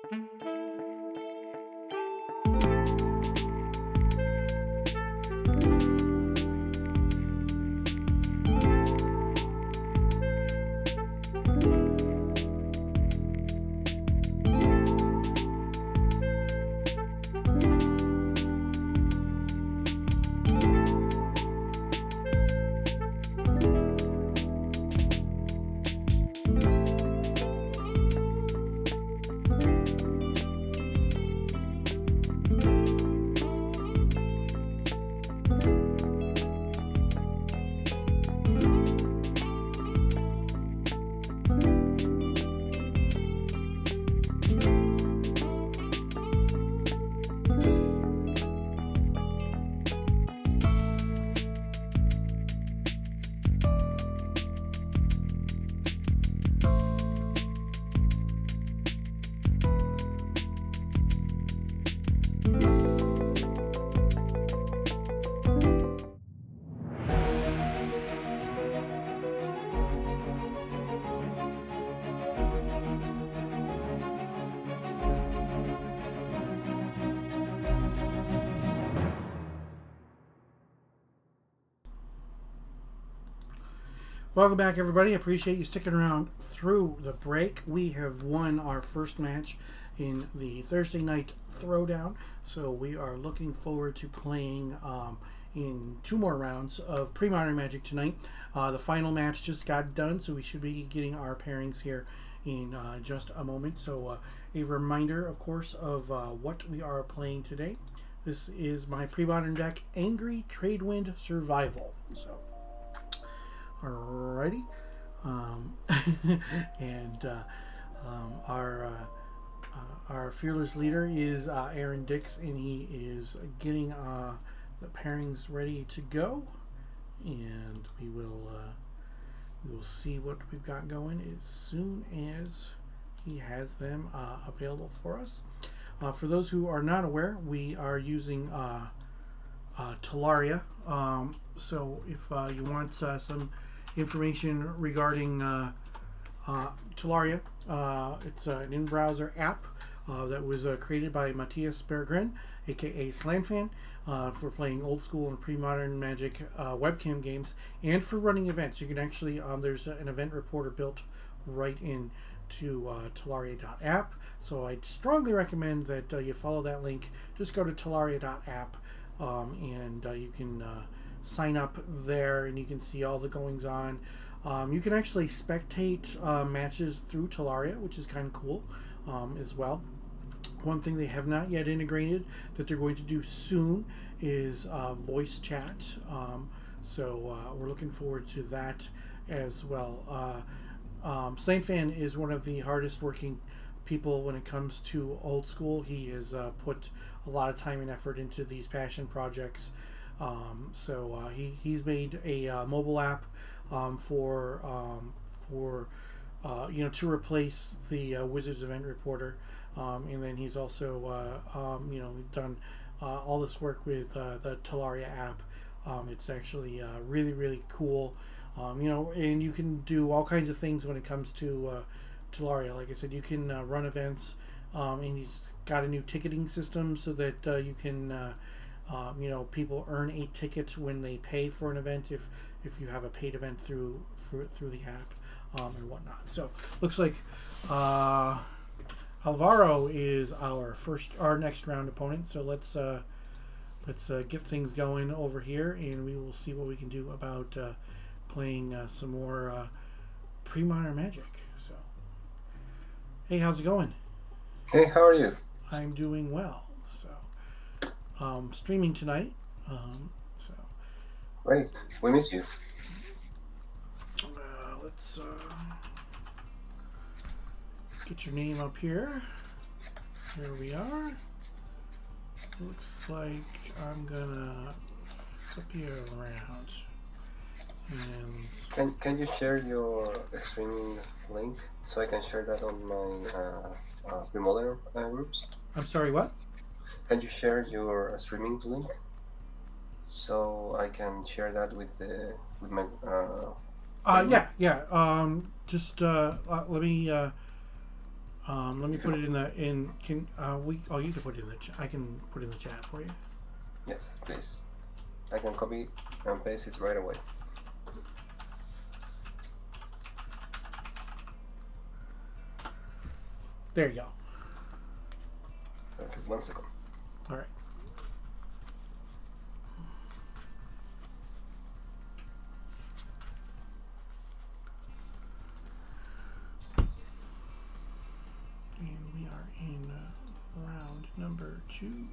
Welcome back, everybody. I appreciate you sticking around through the break. We have won our first match in the Thursday night Throwdown, so we are looking forward to playing in 2 more rounds of Premodern Magic tonight. The final match just got done, so we should be getting our pairings here in just a moment. So a reminder, of course, of what we are playing today. This is my Premodern deck, Angry Tradewind Survival. So, alrighty, and our fearless leader is Aaron Dix, and he is getting the pairings ready to go, and we will see what we've got going as soon as he has them available for us. For those who are not aware, we are using Tolaria. So if you want some information regarding Tolaria, it's an in-browser app that was created by Matthias Berggren, aka SlanFan, for playing old school and pre-modern Magic webcam games, and for running events. You can actually, there's an event reporter built right into Tolaria.app, so I'd strongly recommend that you follow that link. Just go to Tolaria.app, and you can sign up there, and you can see all the goings on. You can actually spectate matches through Tolaria, which is kind of cool as well. One thing they have not yet integrated that they're going to do soon is voice chat. So we're looking forward to that as well. SlanFan is one of the hardest working people when it comes to old school. He has put a lot of time and effort into these passion projects. So he's made a mobile app for to replace the Wizards Event Reporter, and then he's also done all this work with the Tolaria.app. It's actually really cool, and you can do all kinds of things when it comes to Tolaria. Like I said, you can run events, and he's got a new ticketing system so that you can people earn a ticket when they pay for an event if you have a paid event through the app, and whatnot. So looks like Alvaro is our next round opponent. So let's get things going over here, and we will see what we can do about playing some more Premodern Magic. So, hey, how's it going? Hey, how are you? I'm doing well. So, streaming tonight. So, great. We miss you. Let's get your name up here. Here we are. Looks like I'm gonna flip you around. And can you share your streaming link so I can share that on my Premodern groups? I'm sorry, what? Can you share your streaming link so I can share that with my yeah. Just let me Let me put it in the can we? Oh, you can put it in the chat. I can put it in the chat for you. Yes, please. I can copy and paste it right away. There you go. Okay, 1 second. All right. And we are in round number 2.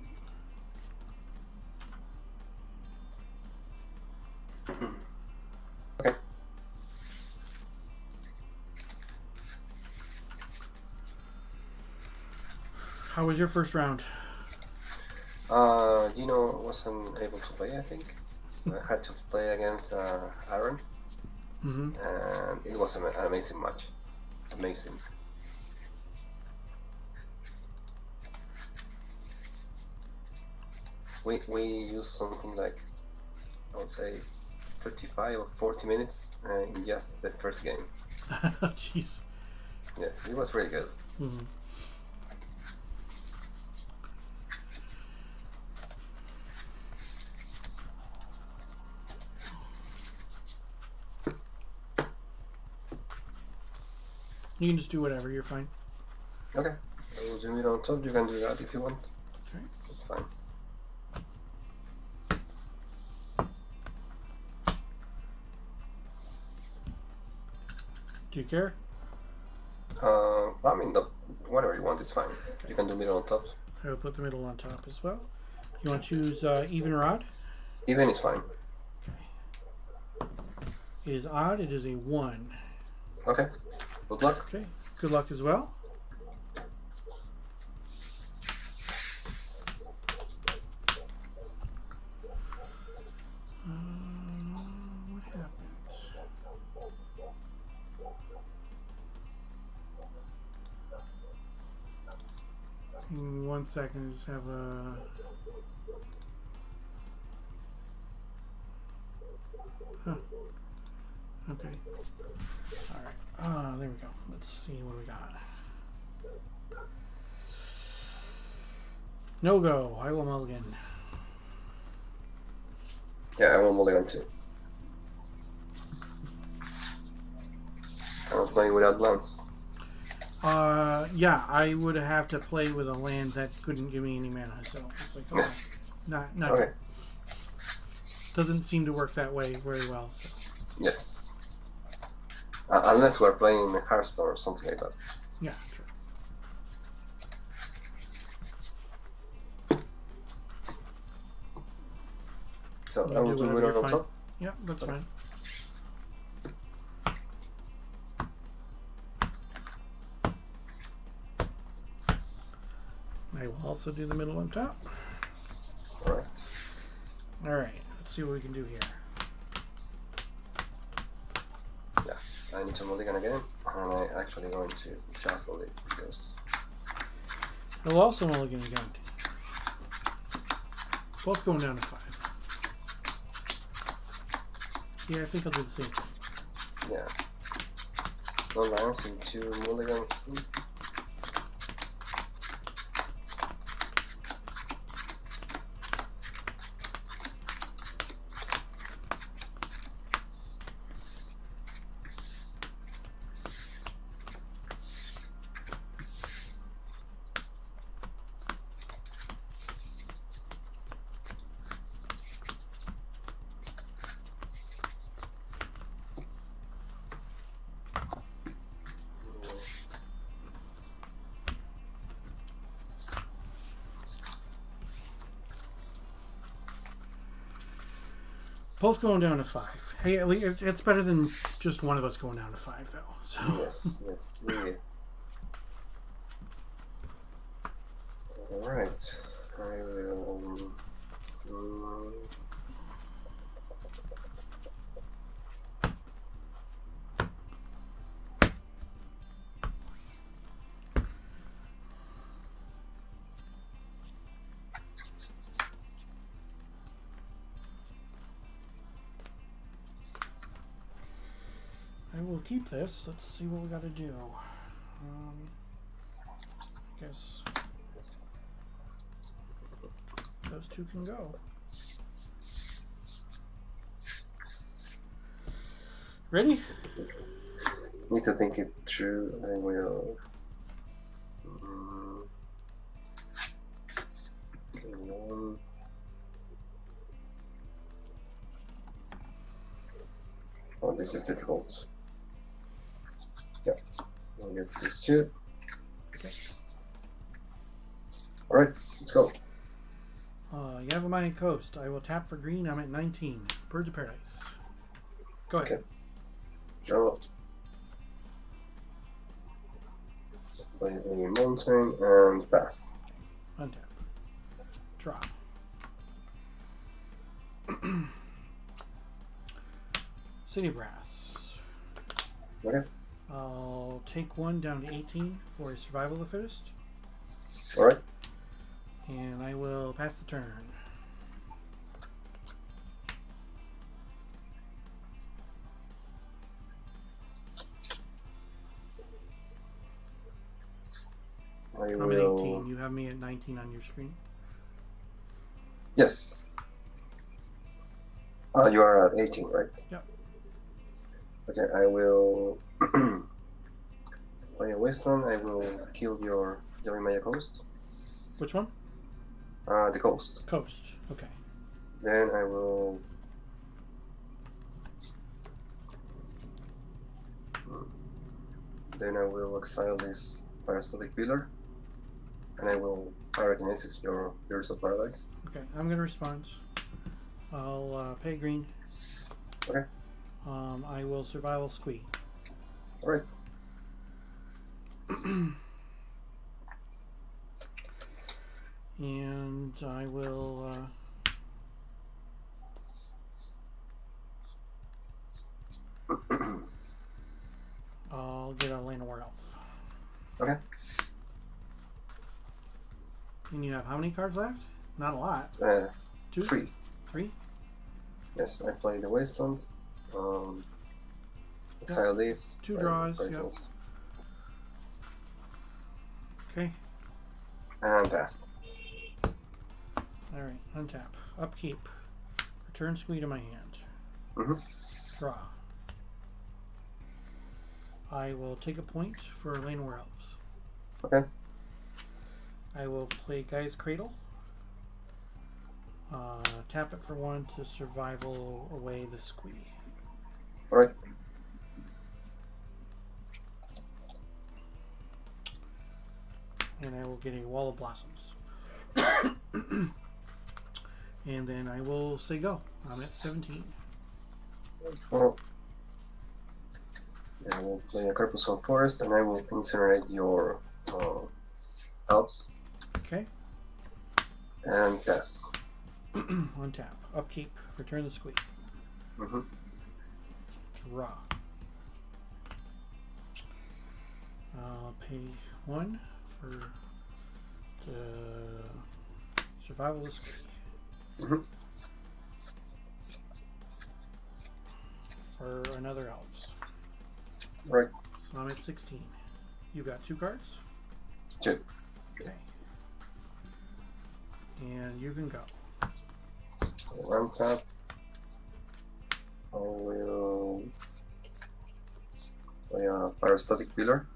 Okay. How was your first round? You know, wasn't able to play, I think. So I had to play against Aaron. Mm-hmm. And it was an amazing match. Amazing. We used something like, I would say, 35 or 40 minutes in just the first game. Jeez. Yes, it was really good. Mm-hmm. You can just do whatever, you're fine. Okay. I will zoom it on top. You can do that if you want. Okay. It's fine. Do you care? I mean, whatever you want is fine. You can do middle on top. I will put the middle on top as well. You want to choose even or odd? Even is fine. Okay. It is odd. It is a 1. Okay. Good luck. Okay. Good luck as well. What happens? 1 second. Just have a. Huh. Okay. All right. There we go. Let's see what we got. No go. I will mulligan. Yeah, I will mulligan too. I'm playing without lands. Yeah, I would have to play with a land that couldn't give me any mana, so it's like, okay, not Okay. Doesn't seem to work that way very well. So. Yes. Unless we're playing Hearthstone or something like that. Yeah, true. So You I will do do whatever, it you're on fine. top. Yeah, that's fine. I will also do the middle on top. Alright. Alright, let's see what we can do here. Yeah, I need to mulligan again, and I'm actually going to shuffle it because. I'll also mulligan again. Both going down to 5. Yeah, I think I'll do the same thing. Yeah. No lands and 2 mulligans. Both going down to 5. Hey, at least it's better than just one of us going down to 5, though. So. Yes, yes, really. Alright. I will. I will keep this. Let's see what we got to do. guess those two can go. Ready? Need to think it through. I will. Okay, one. Oh, this is difficult. Yeah, I'll get these two. Okay. All right, let's go. You have a my coast. I will tap for green. I'm at 19. Birds of Paradise. Go ahead. Okay. So, play the mountain and pass. Untap. Draw. City Brass. Okay. I'll take one down to 18 for a survival of the fittest. All right. And I will pass the turn. I'm at 18. You have me at 19 on your screen. Yes. You are at 18, right? Yep. Okay, I will play a Wasteland. I will kill your Jeremiah Coast. Which one? The Coast. Coast. Okay. Then I will. Then I will exile this Parasitic Pillar, and I will pyrokinesis your Birds of Paradise. Okay, I'm gonna respond. I'll pay green. Okay. I will survival squee. All right. And I will I'll get a Llanowar Elf. Okay. And you have how many cards left? Not a lot. Two? 3. 3? Yes, I play the Wasteland. Exile this. 2 draws. Yep. Okay. And pass. Alright, untap. Upkeep. Return squee to my hand. Draw. I will take a point for Llanowar Elves. Okay. I will play Guy's Cradle. Tap it for 1 to survival away the squee. Alright. And I will get a Wall of Blossoms. And then I will say go. I'm at 17. Well, I will play a Carpusone Forest, and I will incinerate your elves. Okay. And pass. Untap. Upkeep. Return the squee. Draw. I'll pay 1 for the survival of the squee. For another elves. Right. So I'm at 16. You got 2 cards? 2. Okay. And you can go. One tap. I will play a Parasitic Pillar.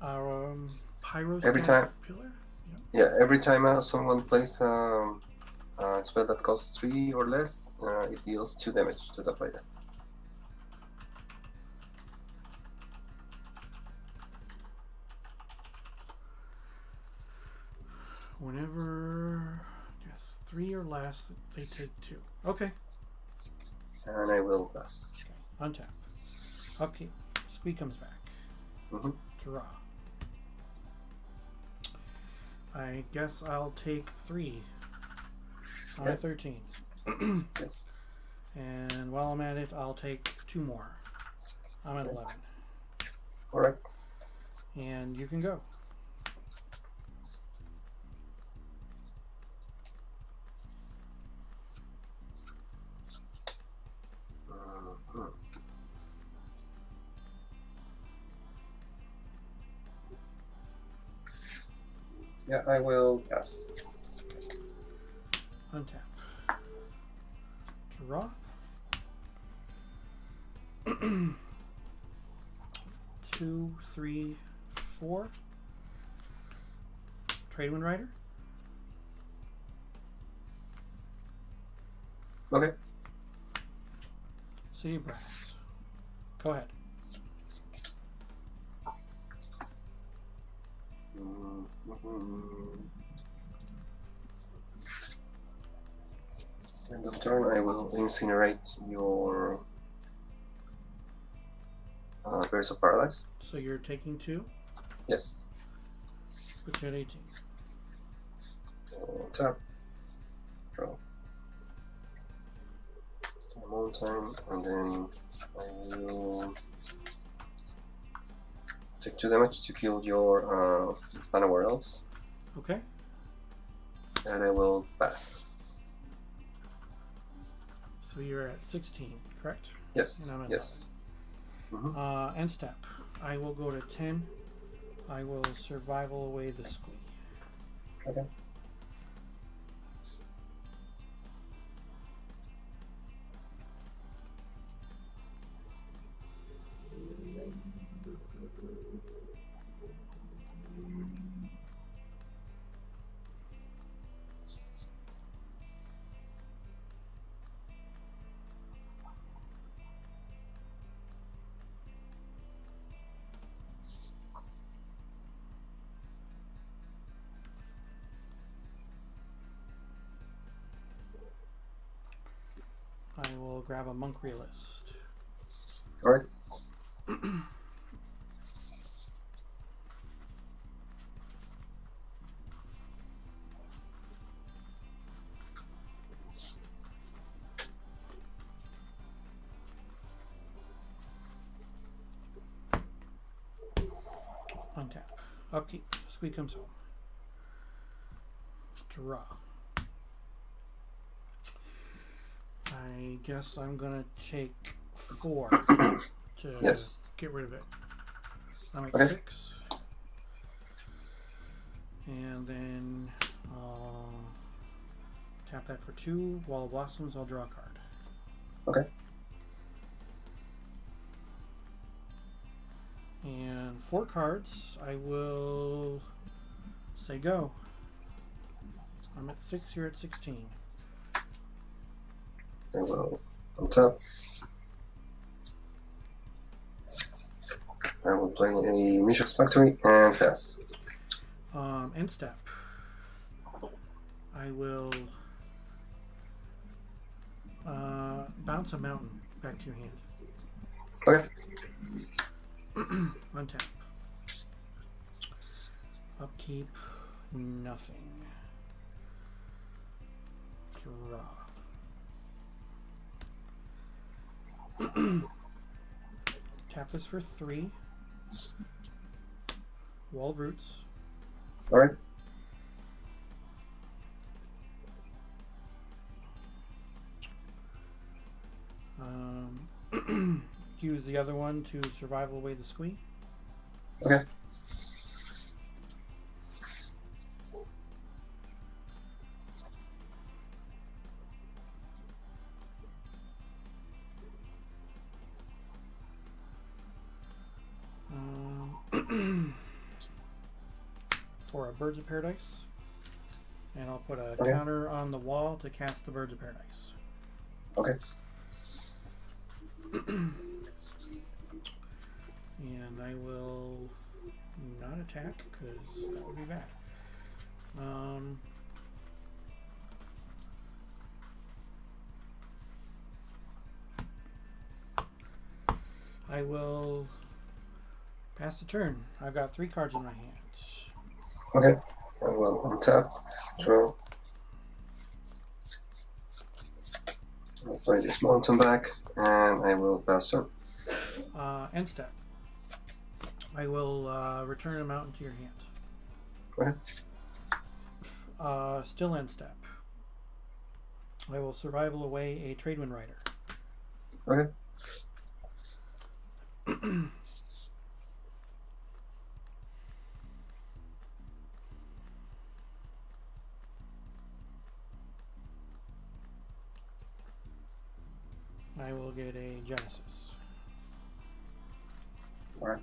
Pyro Every time. Pillar? Yep. Yeah, every time someone plays a spell that costs 3 or less, it deals 2 damage to the player. Whenever, yes, 3 or less, they take 2. Okay. And I will pass. Okay. Untap. Upkeep. Squee comes back. Draw. I guess I'll take 3. I'm at 13. Yes. And while I'm at it, I'll take 2 more. I'm at 11. Alright. And you can go. Yeah, I will pass. Untap. Draw. 2, 3, 4. Tradewind Rider. Okay. City of Brass. Go ahead. End of turn, I will incinerate your Birds of Paradise. So you're taking 2. Yes. Put you at 18. Tap. Draw. Mountain, and then I will take 2 damage to kill your Manowar Elves. Okay. And I will pass. So you're at 16, correct? Yes. And I'm at Yes. 11. End step. I will go to 10. I will survival away the squeak. Okay. I will grab a monk realist. All right. Untap. Upkeep. Squeak comes home. Draw. I guess I'm gonna take 4 to Yes. get rid of it. I'm at Okay. 6. And then tap that for 2. Wall of Blossoms, I'll draw a card. Okay. And 4 cards, I will say go. I'm at 6, you're at 16. I will untap. I will play a Mishra's Factory and pass. End step. I will bounce a mountain back to your hand. Okay. Untap. Upkeep, nothing. Draw. Tap this for 3. Wall of Roots. All right. Use the other one to survival away the squeak. Okay. For a Birds of Paradise. And I'll put a Okay. counter on the wall to cast the Birds of Paradise. Okay. And I will not attack because that would be bad. I will pass the turn. I've got 3 cards in my hands. Okay. I will untap. Draw. I'll play this mountain back, and I will pass turn. End step. I will return a mountain to your hand. Okay. Still end step. I will survival away a Tradewind Rider. Okay. I will get a Genesis. Alright.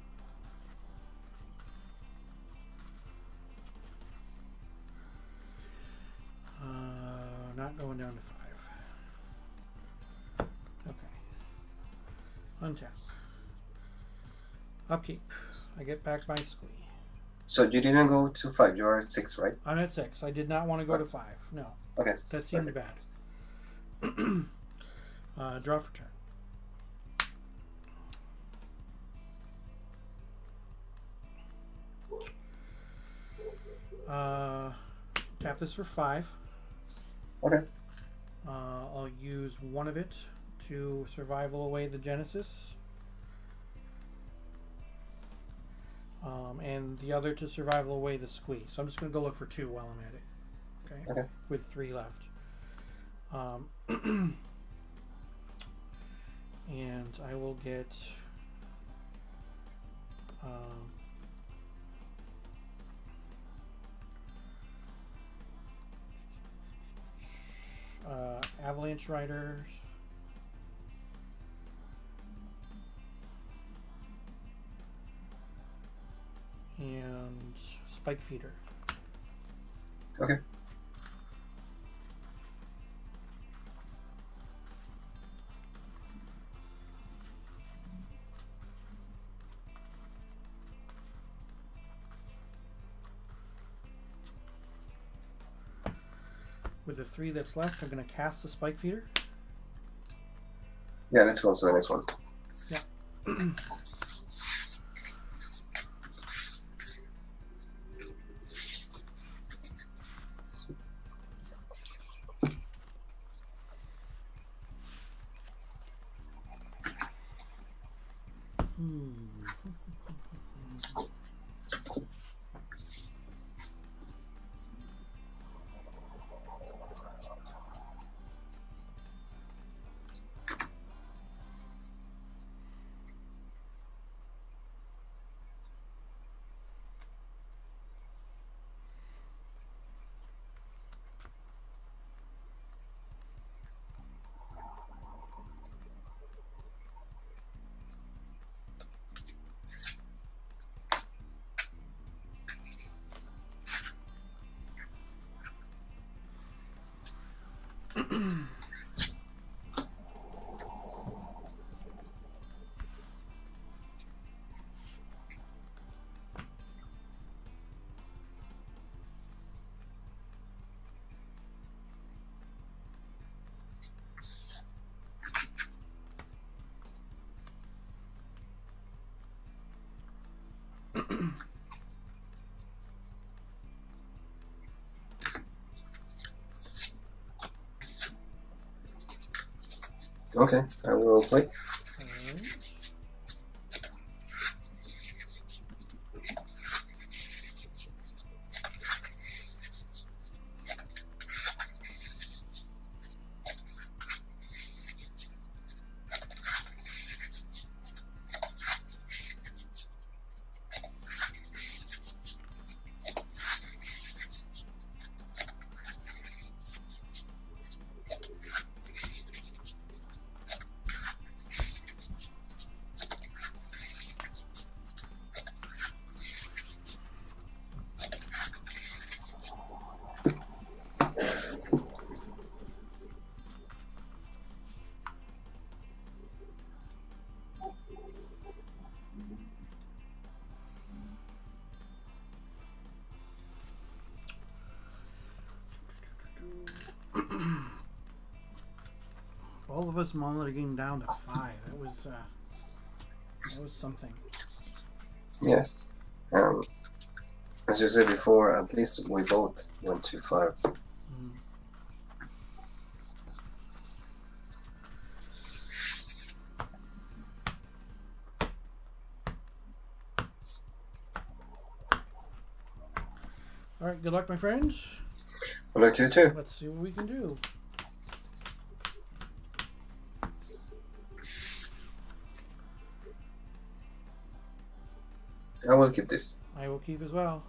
Not going down to 5. Okay. Untap. Upkeep. I get back my squee. So you didn't go to 5, you are at 6, right? I'm at 6. I did not want to go to 5. No. Okay. That seemed bad. Draw for turn. Tap this for 5. Okay. I'll use one of it to survival away the Genesis. And the other to survival away the squeeze. So I'm just going to go look for 2 while I'm at it. Okay. With 3 left. And I will get Avalanche Riders. And Spike Feeder. Okay. With the 3 that's left, I'm going to cast the Spike Feeder. Yeah, let's go to the next one. Yeah. Okay, I will play. All of us mulliganing down to 5. That was something. Yes. As you said before, at least we both went to 5. All right, good luck, my friends. Good luck to you too. Let's see what we can do. I will keep this. I will keep as well.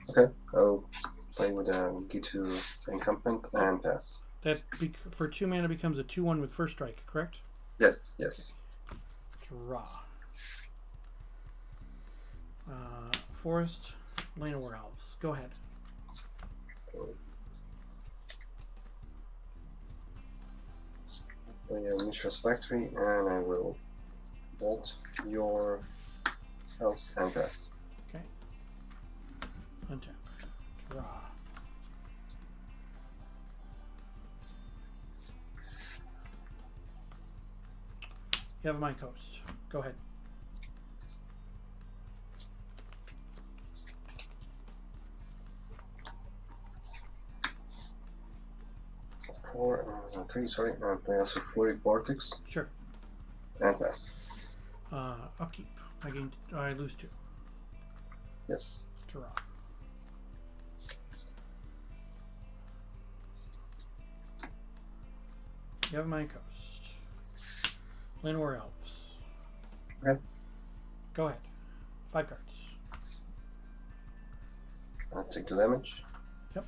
Okay, I'll play with a G2 encampment and pass. That for 2 mana becomes a 2/1 with first strike, correct? Yes, yes. Draw. Forest, Lane of War Elves. Go ahead. Play a Mishra's Factory, and I will bolt your elves and pass. Okay. Untap. Draw. You have my coast. Go ahead. Three, sorry, and play a Sulfuric Vortex. Sure. And pass. Upkeep. I lose 2. Yes. Draw. You have my coast. Lane of War Elves. Okay. Go ahead. 5 cards. I'll take the damage. Yep.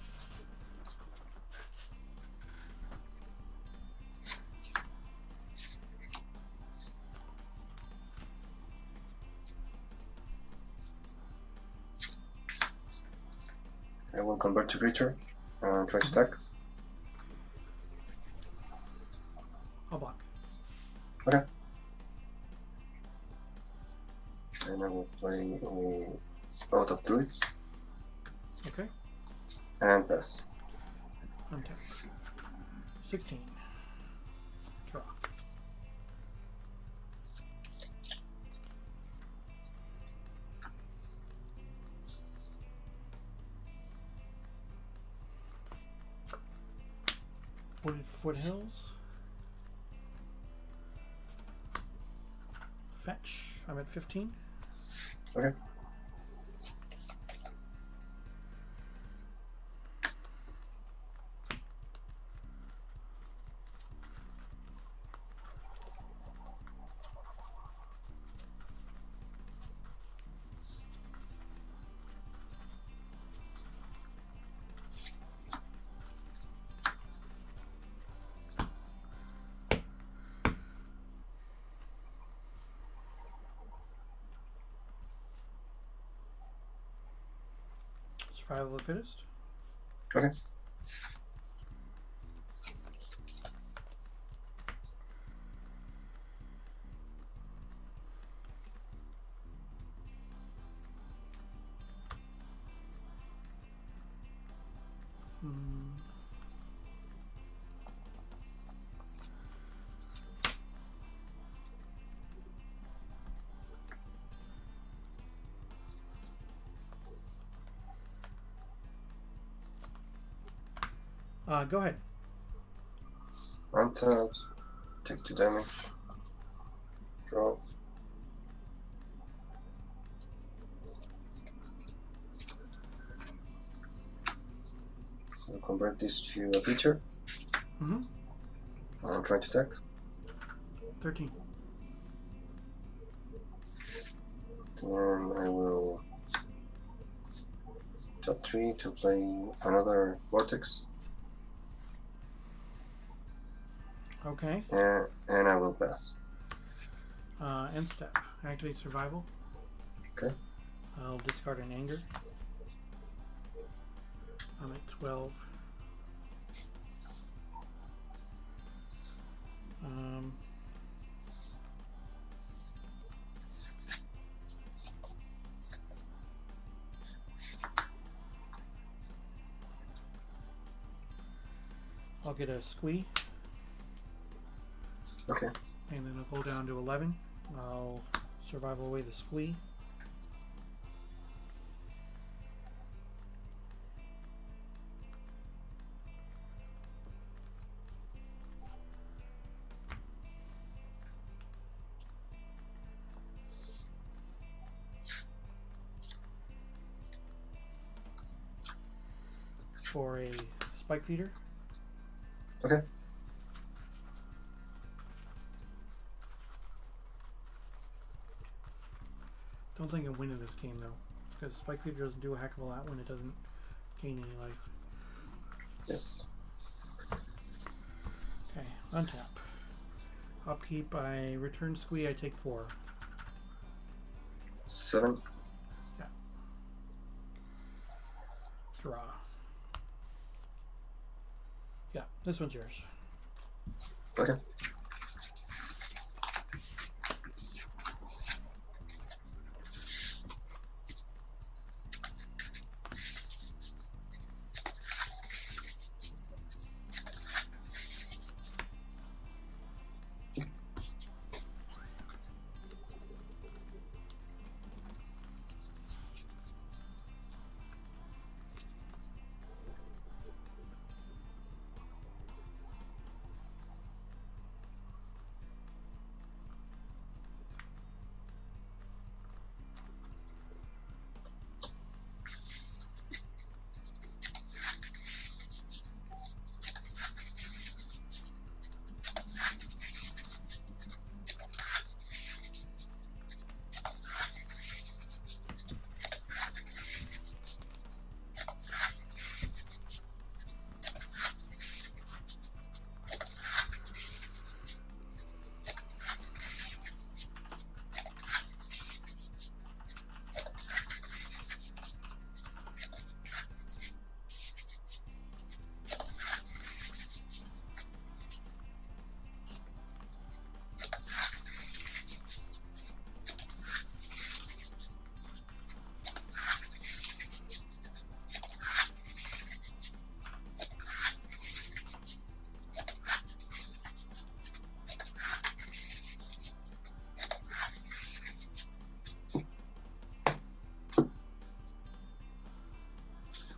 I will convert to creature and try to attack. I'll block. Okay. And I will play a Oath of Druids. Okay. And pass. Untap. 16. Draw. Wooded Foothills. Fetch. I'm at 15. Okay. Survival of the Fittest. Okay. Go ahead. Untap. Take 2 damage. Draw. I'll convert this to a creature. Mm-hmm. I'm trying to attack. 13. Then I will top 3 to play another Vortex. Okay. And I will pass. End step. Activate survival. Okay. I'll discard an anger. I'm at 12. I'll get a squee. Okay. And then I'll go down to 11. I'll survival away the squee. For a spike feeder. Okay. Don't think I'm winning this game though, because Spike Feeder doesn't do a heck of a lot when it doesn't gain any life. Yes. Untap. Upkeep, I return squee, I take 4. 7. Yeah. Draw. Yeah, this one's yours. Okay.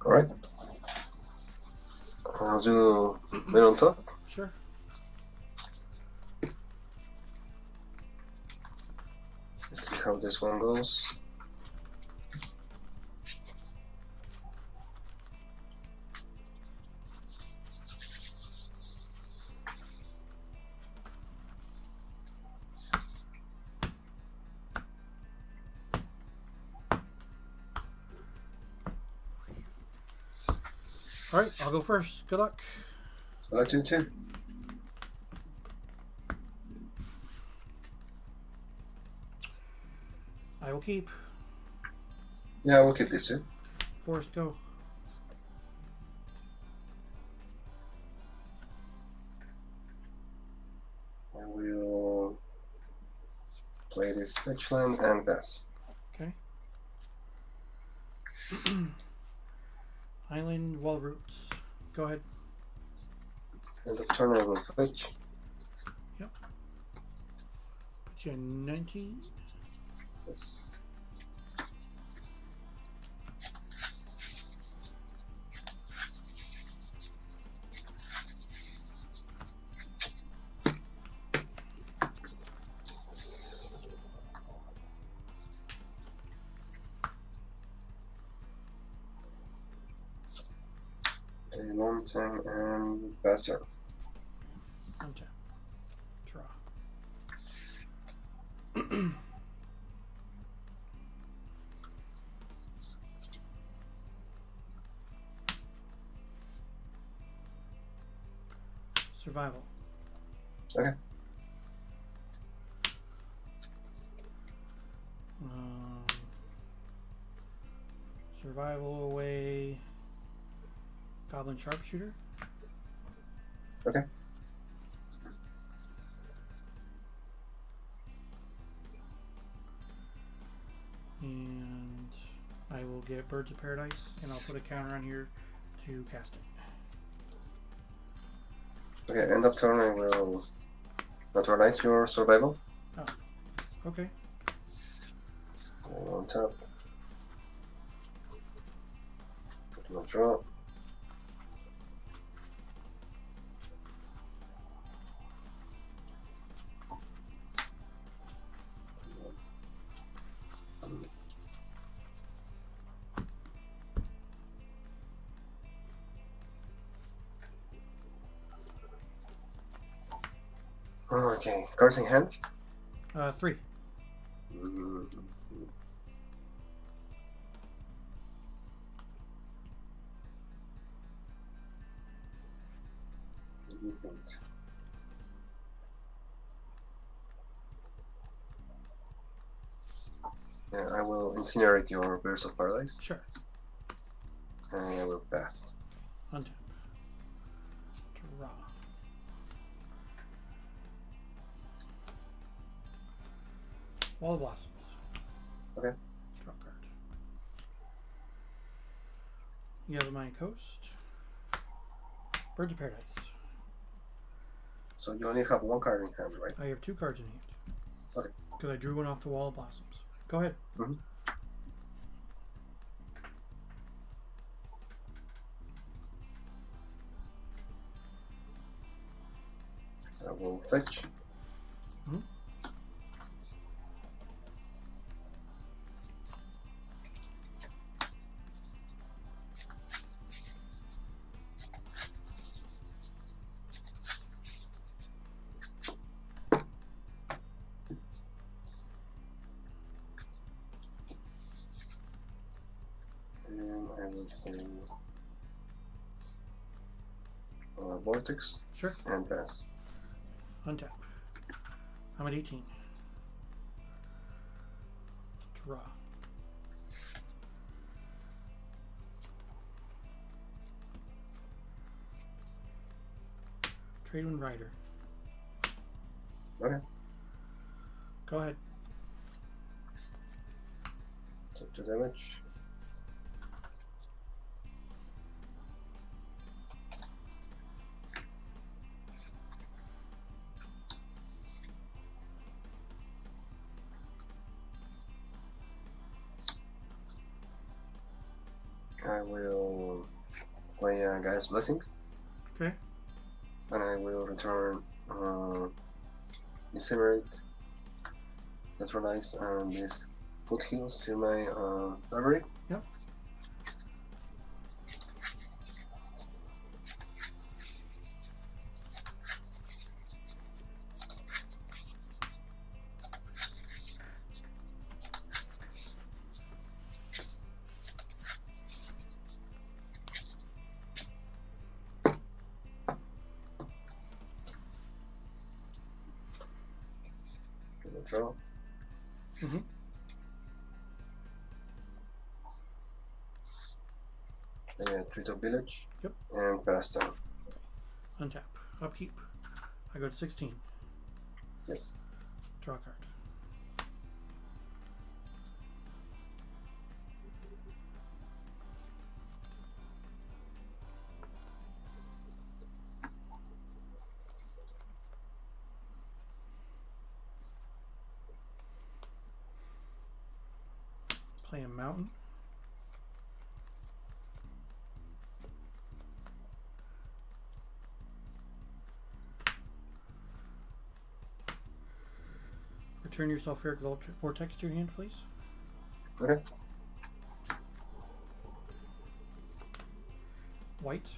Alright. I'll do mid on top. Sure. Let's see how this one goes. Alright, I'll go first. Good luck. I like to too. I will keep. Yeah, we'll keep this too. Forest, go. I will play this fetch land and pass. Okay. Island wall roots. Go ahead. End of turn, I will fetch. Yep. Put you at 19. Yes. A mountain and bastard. Untap. Draw. Survival. Okay. Survival away. Goblin sharpshooter. Okay. And I will get Birds of Paradise, and I'll put a counter on here to cast it. Okay, end of turn, I will neutralize your survival. Oh, okay. And on top. Put no draw. Okay, cards in hand. 3. What do you think? will incinerate your Burst of Paradise. Sure. And I will pass. Untap. Draw. Wall of Blossoms. Okay. Draw a card. You have a Mayan Coast. Birds of Paradise. So you only have one card in hand, right? I have 2 cards in hand. Okay. Because I drew one off the Wall of Blossoms. Go ahead. Mm-hmm. I will fetch. Mm-hmm. And I will play Vortex. Sure. And pass. Untap. I'm at 18. Draw. Tradewind Rider. Okay. Go ahead. Take 2 damage. I will play a Guy's Blessing. Okay. And I will return Incinerate, Neutralize, and these Foothills to my library. Yep. Draw. Mm-hmm. Treat of Village. Yep. And pass down. Untap. Upkeep. I go to 16. Yes. Draw a card. Play a mountain. Return your sulfuric vortex to your hand, please. Okay. White.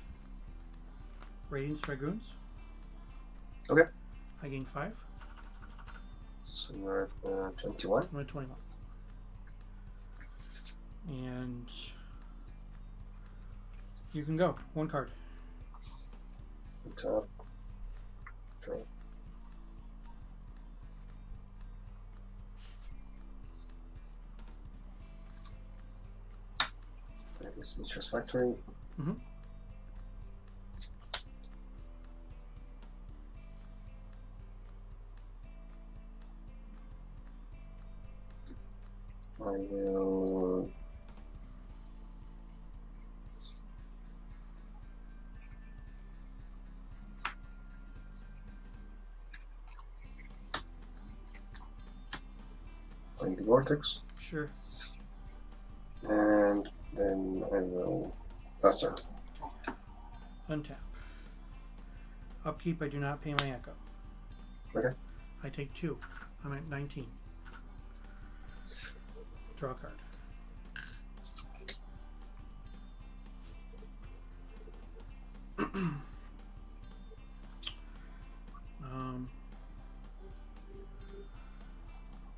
Radiance Dragoons. Okay. I gain 5. So you're at 21. I'm at 21. And you can go. 1 card. Top. Draw. That is Mitchell's Factory. Mm-hmm. I will play the Vortex, Sure. and then I will pass turn. Untap. Upkeep, I do not pay my echo. Okay. I take 2. I'm at 19. Draw a card.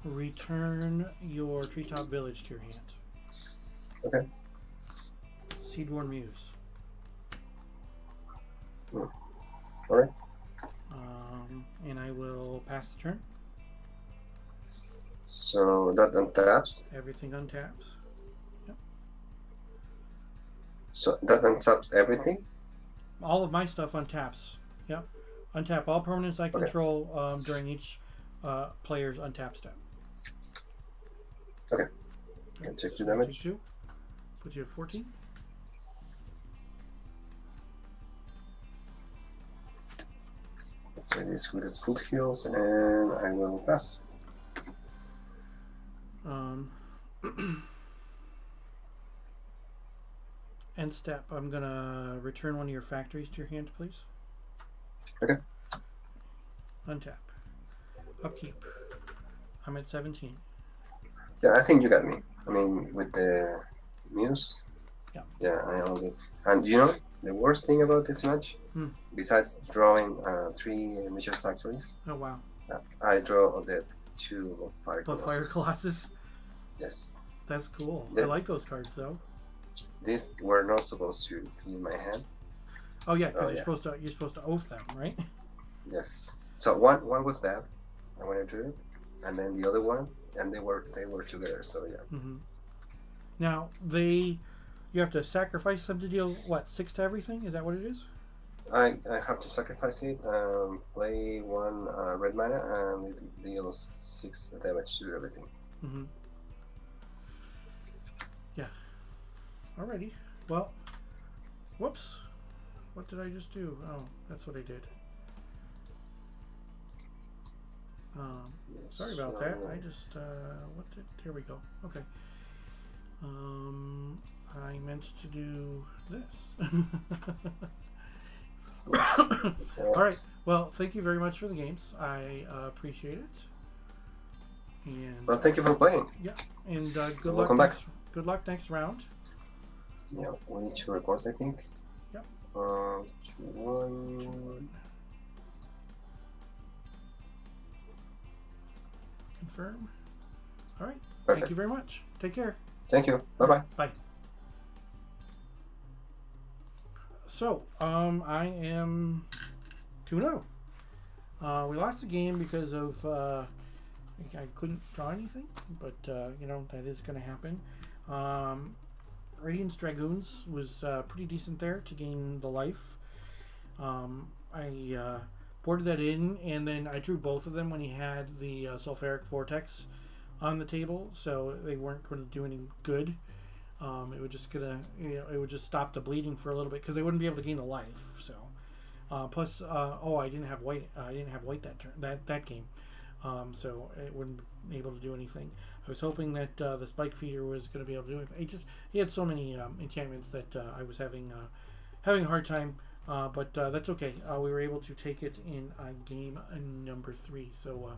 Return your Treetop Village to your hand. Okay. Seedworn Muse. Alright. And I will pass the turn. So that untaps. Everything untaps. Yep. So that untaps everything. All of my stuff untaps. Yep. Untap all permanents I control during each player's untap step. Okay. And take 2 damage. Take 2. Put you at 14. Okay, this with its foot heals, and I will pass. End step. I'm gonna return one of your factories to your hand, please. Okay. Untap. Upkeep. I'm at 17. Yeah, I think you got me. I mean, with the muse. Yeah. Yeah, I only. And you know, the worst thing about this match, besides drawing 3 mission factories. Oh wow. I draw the 2 fire Both colossus. fire colossus. Yes. That's cool. I like those cards though. These were not supposed to be in my hand. Oh yeah, because you're supposed to oath them, right? Yes. So one was bad. I went into it, and then the other one, and they were together. So yeah. Mm-hmm. Now you have to sacrifice them to deal what 6 to everything? Is that what it is? I have to sacrifice it. Play 1 red mana, and it deals 6 damage to everything. Mm-hmm. Yeah. Alrighty. Well, whoops. What did I just do? Oh, that's what I did. Sorry about that. I just here we go. Okay. I meant to do this. All right. Well, thank you very much for the games. I appreciate it. And well, thank you for playing. Yeah. And good luck. Welcome back. Good luck next round. Yeah, we need 2 records, I think. Yep. 2-1. Confirm. All right. Perfect. Thank you very much. Take care. Thank you. Bye-bye. Bye. So, I am 2-0. We lost the game because of I couldn't draw anything, but you know, that is going to happen. Radiance Dragoons was pretty decent there to gain the life. I boarded that in, and then I drew both of them when he had the Sulfuric Vortex on the table, so they weren't going to do any good. It would just it would just stop the bleeding for a little bit because they wouldn't be able to gain the life. So, plus, I didn't have white. I didn't have white that turn that game, so it wouldn't be able to do anything. I was hoping that the Spike Feeder was going to be able to do anything. He had so many enchantments that I was having a hard time. But that's okay. We were able to take it in game number 3. So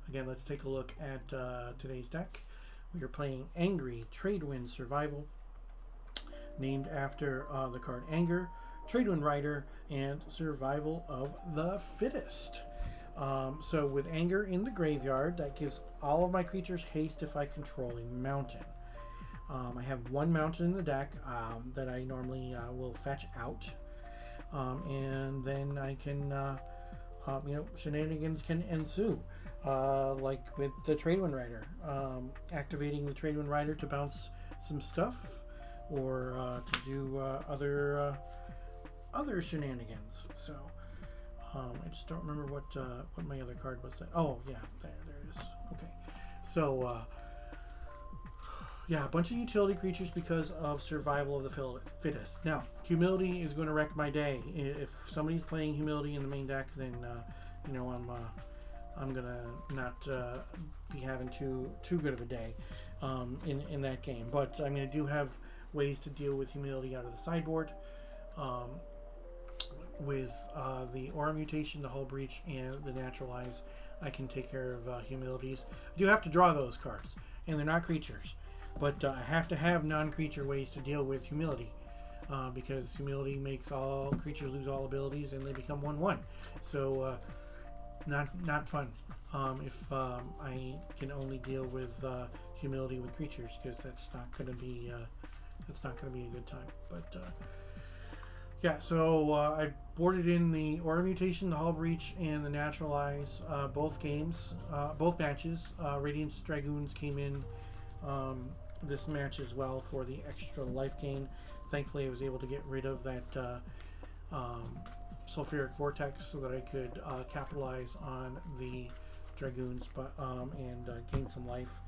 again, let's take a look at today's deck. We are playing Angry Tradewind Survival, named after the card Anger, Tradewind Rider, and Survival of the Fittest. So with Anger in the graveyard, that gives all of my creatures haste if I control a mountain. I have 1 mountain in the deck that I normally will fetch out. And then I can, you know, shenanigans can ensue, like with the Tradewind Rider, activating the Tradewind Rider to bounce some stuff, or to do other shenanigans. So I just don't remember what my other card was. Oh yeah, there it is. Okay, so yeah, a bunch of utility creatures because of Survival of the Fittest. Now, Humility is going to wreck my day. If somebody's playing Humility in the main deck, then you know, I'm gonna not be having too good of a day in that game. But I mean, I do have ways to deal with Humility out of the sideboard. With the Aura Mutation, the Hull Breach, and the Naturalize, I can take care of Humilities. I do have to draw those cards, and they're not creatures. But I have to have non-creature ways to deal with Humility, because Humility makes all creatures lose all abilities and they become 1/1. So not fun if I can only deal with Humility with creatures, because that's not going to be a good time. But Yeah, so I boarded in the Aura Mutation, the Hull Breach, and the Naturalize, both games, both matches. Radiance Dragoons came in this match as well for the extra life gain. Thankfully, I was able to get rid of that Sulfuric Vortex so that I could capitalize on the Dragoons, and gain some life,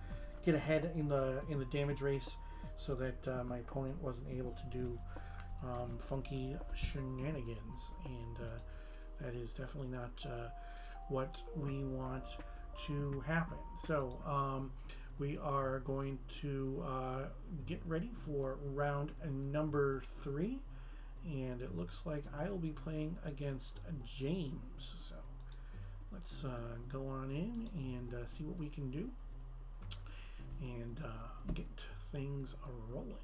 get ahead in the damage race, so that my opponent wasn't able to do funky shenanigans, and that is definitely not what we want to happen. So we are going to get ready for round number 3, and it looks like I'll be playing against James. So let's go on in and see what we can do and get things rolling.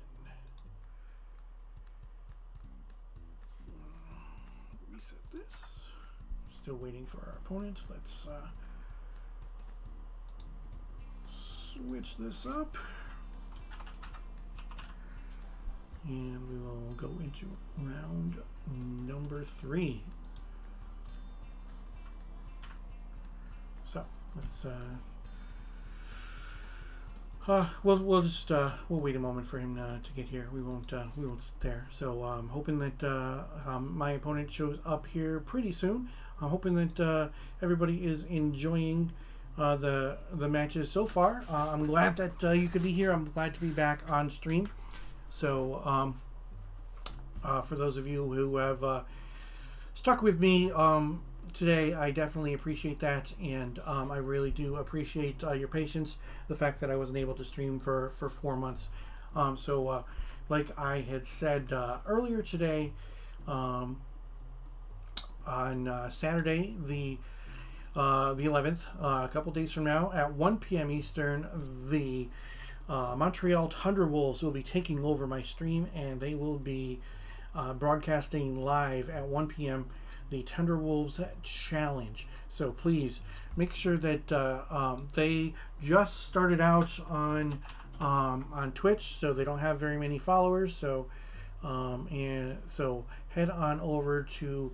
Reset this. Still waiting for our opponent. Let's switch this up, and we will go into round number 3. So let's we'll just we'll wait a moment for him to get here. We won't sit there. So I'm hoping that my opponent shows up here pretty soon. I'm hoping that everybody is enjoying the matches so far. I'm glad that you could be here. I'm glad to be back on stream. So for those of you who have stuck with me today, I definitely appreciate that, and I really do appreciate your patience, the fact that I wasn't able to stream for 4 months. Like I had said earlier today, on Saturday the 11th, a couple days from now at 1 p.m. Eastern, the Montreal Tundra Wolves will be taking over my stream, and they will be broadcasting live at 1 p.m. the Tundra Wolves Challenge. So please make sure that they just started out on Twitch, so they don't have very many followers. So and so head on over to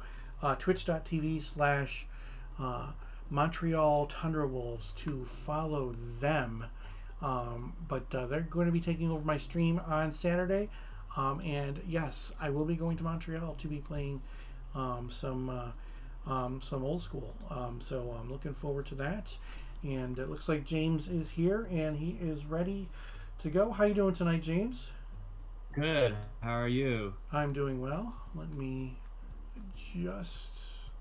twitch.tv/ Montreal Tundra Wolves to follow them. But they're going to be taking over my stream on Saturday, and yes, I will be going to Montreal to be playing some old school. So I'm looking forward to that, and it looks like James is here and he is ready to go. How you doing tonight, James? Good. How are you? I'm doing well. Let me adjust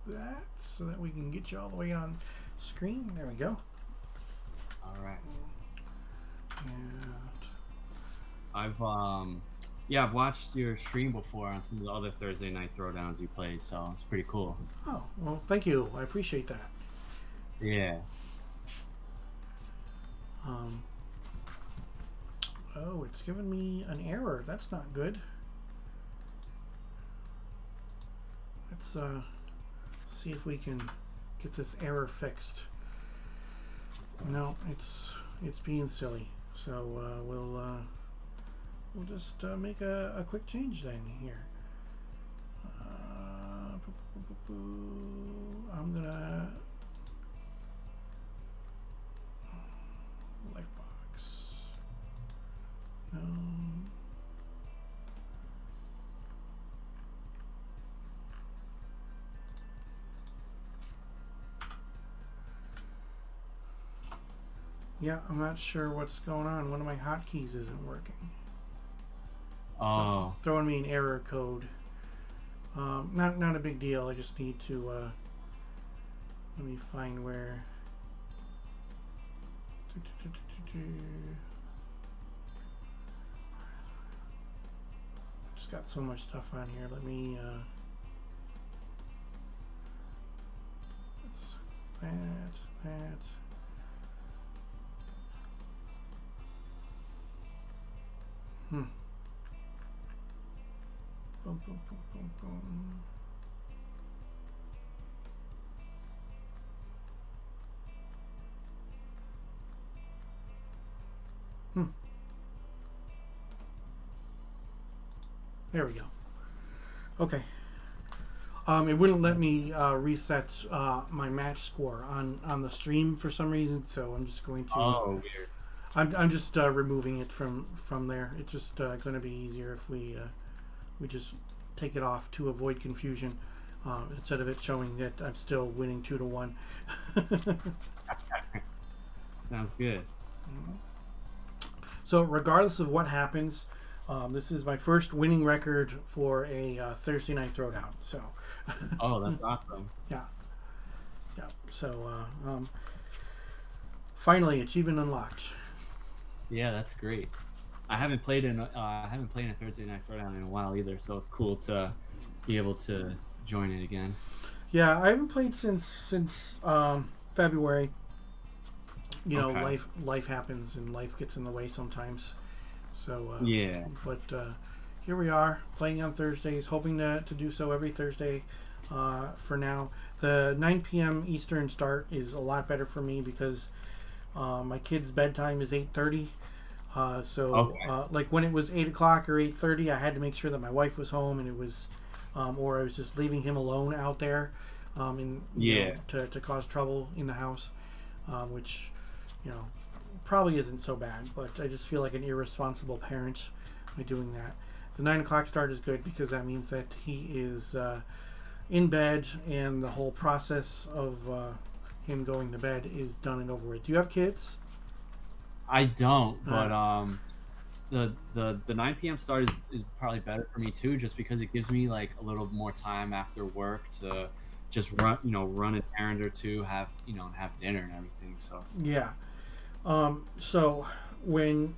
that so that we can get you all the way on screen. There we go. All right. And I've watched your stream before on some of the other Thursday night throwdowns you played, so it's pretty cool. oh, well, thank you. I appreciate that. Yeah. Oh, it's giving me an error. That's not good. Let's see if we can get this error fixed. No, it's being silly. So we'll just make a quick change then here. I'm gonna life box. No. Yeah, I'm not sure what's going on. One of my hotkeys isn't working. Oh. So, throwing me an error code. Not a big deal. I just need to let me find where. Just got so much stuff on here. Let me. That's that. Boom, boom, boom, boom, boom. There we go. Okay. It wouldn't let me reset my match score on the stream for some reason, so I'm just going to. Oh, weird. I'm just removing it from there. It's just going to be easier if we just take it off to avoid confusion, instead of it showing that I'm still winning 2-1. Sounds good. So regardless of what happens, this is my first winning record for a Thursday night throwdown. So. Oh, that's awesome. Yeah. So finally, achievement unlocked. Yeah, that's great. I haven't played in a Thursday night throwdown in a while either, so it's cool to be able to join it again. Yeah, I haven't played since February. You know, Okay. life happens and life gets in the way sometimes. So Yeah. But here we are playing on Thursdays, hoping to do so every Thursday for now. The 9 p.m. Eastern start is a lot better for me because my kid's bedtime is 8:30. So Okay. like when it was 8 o'clock or 8:30, I had to make sure that my wife was home, and it was, or I was just leaving him alone out there, you know, to cause trouble in the house, which, you know, probably isn't so bad, but I just feel like an irresponsible parent by doing that. The 9 o'clock start is good because that means that he is in bed, and the whole process of him going to bed is done and over with. Do you have kids? I don't, but the 9 p.m. start is probably better for me too, just because it gives me like a little more time after work to just run an errand or two, have dinner and everything. So Yeah. So when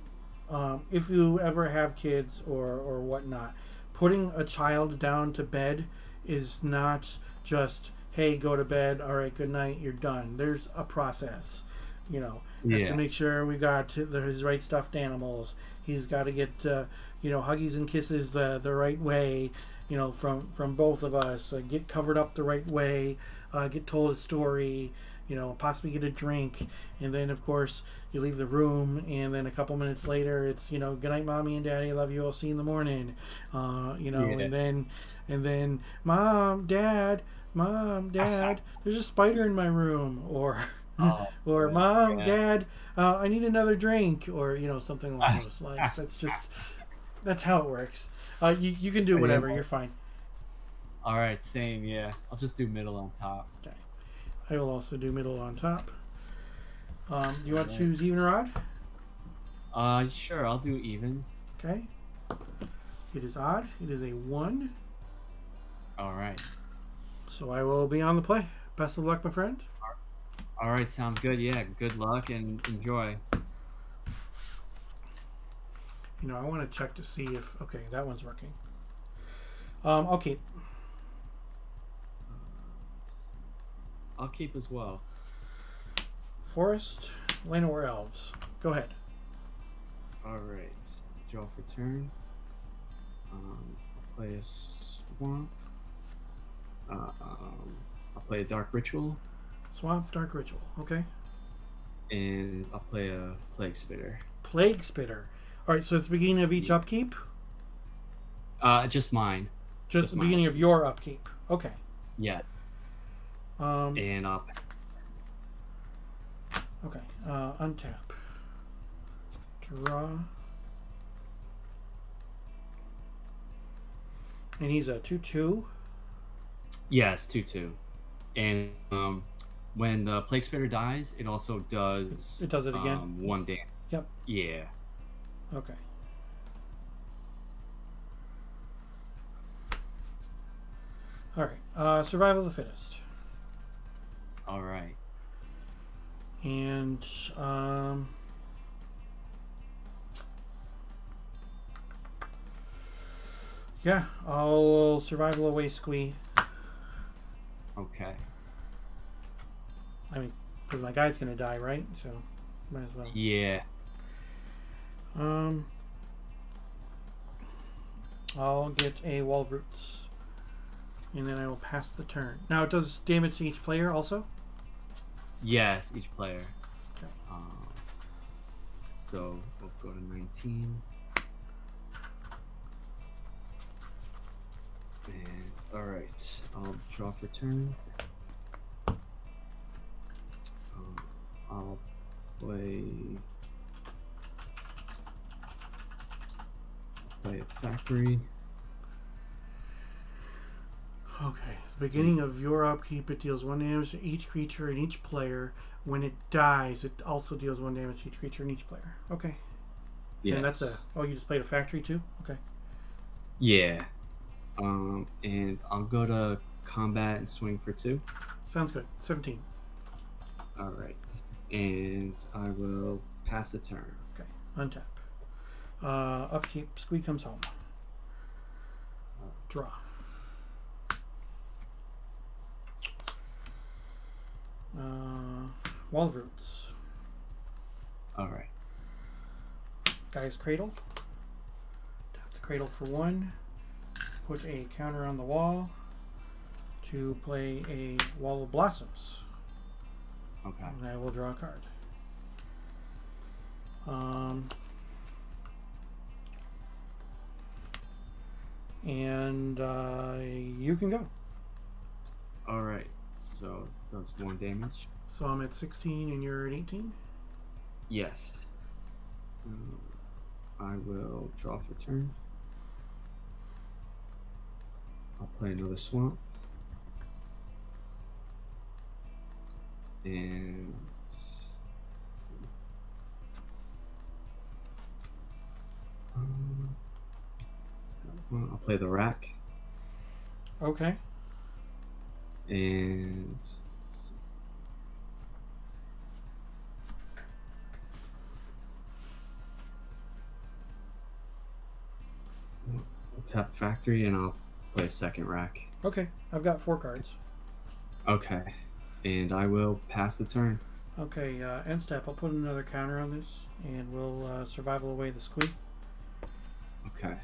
if you ever have kids or whatnot, putting a child down to bed is not just, hey, go to bed, all right, good night, you're done. There's a process, you know. Have to make sure we got his right stuffed animals. He's got to get huggies and kisses the right way, you know, from both of us. Get covered up the right way. Get told a story. You know, possibly get a drink, and then of course you leave the room, and then a couple minutes later it's, you know, good night, mommy and daddy, I love you, I'll see you in the morning. And then mom, dad, there's a spider in my room, or mom, dad, I need another drink, or, you know, something along those lines. That's how it works. You can do whatever, you're fine. All right, same. Yeah, I'll just do middle on top. Okay. I will also do middle on top. Do you want to choose even or odd? Sure, I'll do evens. Okay. It is odd. It is a 1. All right. So I will be on the play. Best of luck, my friend. All right, sounds good. Yeah, good luck and enjoy. You know, I want to check to see if... Okay, that one's working. Okay. I'll keep as well. Forest, land, or elves? Go ahead. All right. Draw for turn. I'll play a swamp. I'll play a dark ritual. Swamp, dark ritual. Okay. And I'll play a plague spitter. Plague spitter. All right. So it's the beginning of each upkeep. Just mine. Just the beginning of your upkeep. Okay. Yeah. And I'll. Okay. Untap. Draw. And he's a 2/2. Yes, 2/2. And when the plague spitter dies, it also does. It does it again. 1 damage. Yep. Yeah. Okay. All right. Survival of the fittest. All right. And yeah, I'll survival away squee. Okay. I mean, because my guy's gonna die, right? So might as well. Yeah. I'll get a wall of roots, and then I will pass the turn. Now it does damage to each player also. Yes, each player. Okay. So we'll go to 19. And All right, I'll draw for turn. I'll play a factory. Okay. At the beginning of your upkeep, it deals 1 damage to each creature and each player. When it dies, it also deals 1 damage to each creature and each player. Okay. Yeah. And that's oh, you just played a factory too? Okay. Yeah. And I'll go to combat and swing for 2. Sounds good. 17. All right. And I will pass the turn. Okay. Untap. Upkeep. Squee comes home. Draw. Wall of Roots. All right. Guy's Cradle. Tap the Cradle for 1. Put a counter on the wall to play a Wall of Blossoms. Okay. And I will draw a card. And you can go. All right. So does 1 damage. So I'm at 16 and you're at 18? Yes. I will draw for turn. I'll play another swamp. And I'll play the rack. Okay. And I'll tap factory and I'll play a second rack. Okay. I've got 4 cards. Okay. And I will pass the turn. Okay. End step. I'll put another counter on this and we'll survival away the squeak. Okay.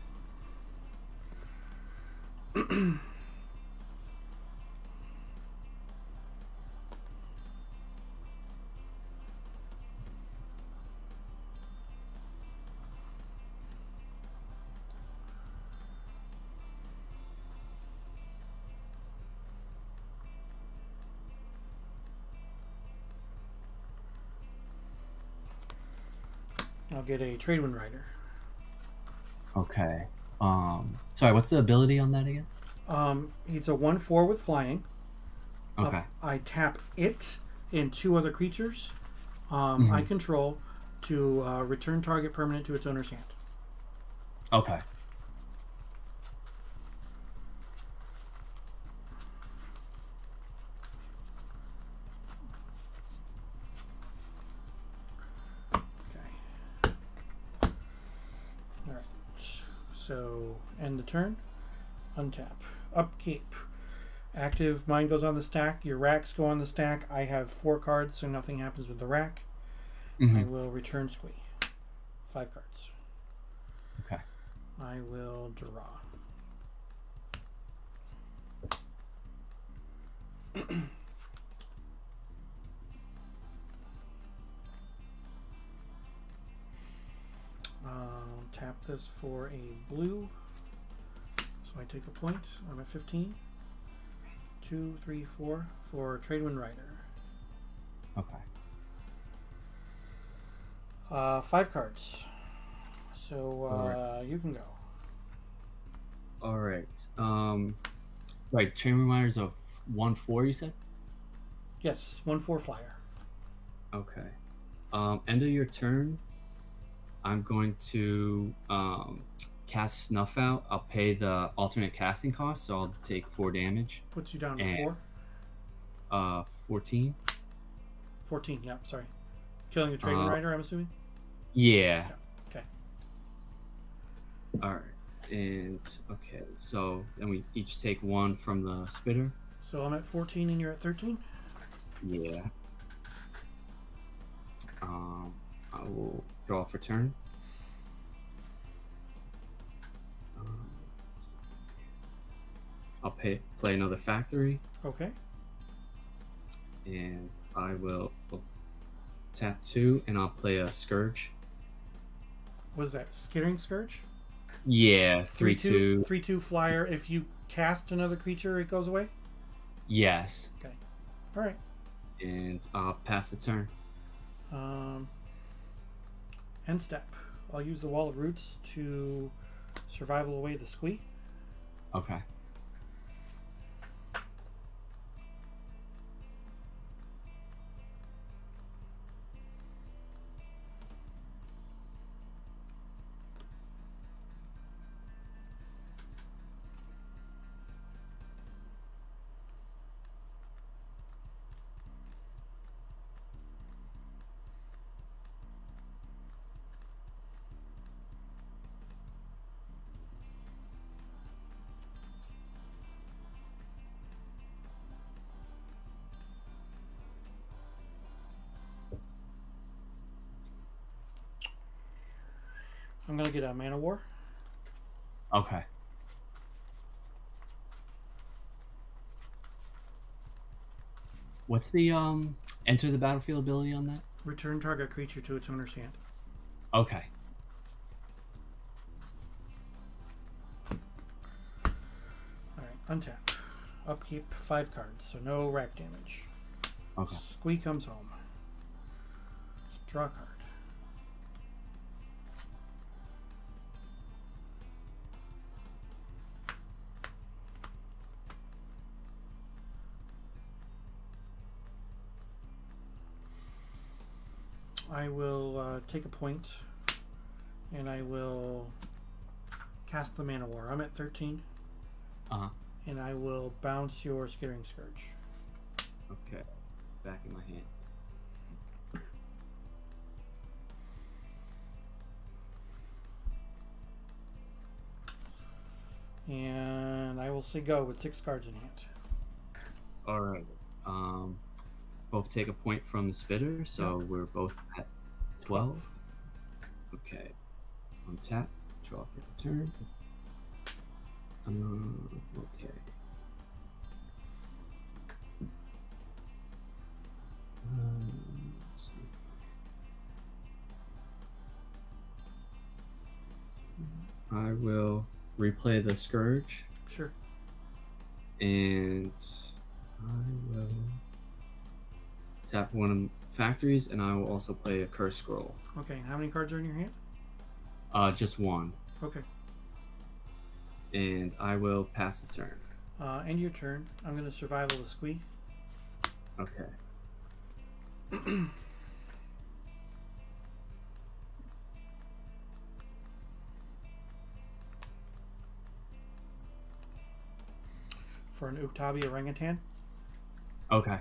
I'll get a Tradewind Rider. Okay. Sorry, what's the ability on that again? It's a 1/4 with flying. Okay. I tap it and 2 other creatures Mhm. I control to return target permanent to its owner's hand. Okay. Okay. Alright. So, end the turn. Untap. Upkeep. Active, mine goes on the stack. Your racks go on the stack. I have 4 cards, so nothing happens with the rack. Mhm. I will return squee. 5 cards. Okay. I will draw. Tap this for a blue. So I take a point. I'm at 15. 2, 3, 4 for Tradewind Rider. Okay. 5 cards. So Alright. you can go. All right. Right. Train reminders of 1/4. You said. Yes, 1/4 flyer. Okay. End of your turn. I'm going to cast Snuff Out. I'll pay the alternate casting cost, so I'll take 4 damage. Puts you down to And- 4. 14. 14. Yeah, sorry. Killing a Tradewind Rider, I'm assuming. Yeah. Okay. All right. And okay, so then we each take 1 from the spitter. So I'm at 14 and you're at 13. Yeah. I will draw for turn. I'll play another factory, Okay. and I will tap 2, and I'll play a scourge. What is that? Skittering Scourge? Yeah, 3/2. 3/2 flyer. If you cast another creature, it goes away? Yes. Okay. All right. And I'll pass the turn. End step. I'll use the Wall of Roots to survival away the squee. Okay. I'm gonna get a Mana War. Okay. What's the enter the battlefield ability on that? Return target creature to its owner's hand. Okay. Alright, untap. Upkeep 5 cards, so no rack damage. Okay. Squee comes home. Draw a card. I will take a point, and I will cast the Mana War. I'm at 13. Uh-huh. And I will bounce your Skittering Scourge. Okay. Back in my hand. And I will say go with 6 cards in hand. All right. Both take a point from the spitter, so we're both at 12. Okay. Untap. Draw for the turn. Okay. Let's see. I will replay the Scourge. Sure. And I will tap one of factories, and I will also play a Curse Scroll. Okay, and how many cards are in your hand? Just one. Okay. And I will pass the turn. End your turn. I'm going to survival the squee. Okay. For an Uktabi orangutan. Okay.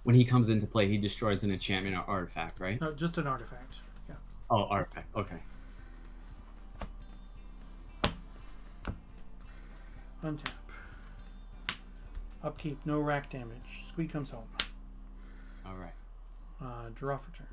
When he comes into play, he destroys an enchantment or artifact, right? No, just an artifact. Yeah. Oh, artifact. Okay. Untap. Upkeep, no rack damage. Squee comes home. All right. Draw for turn.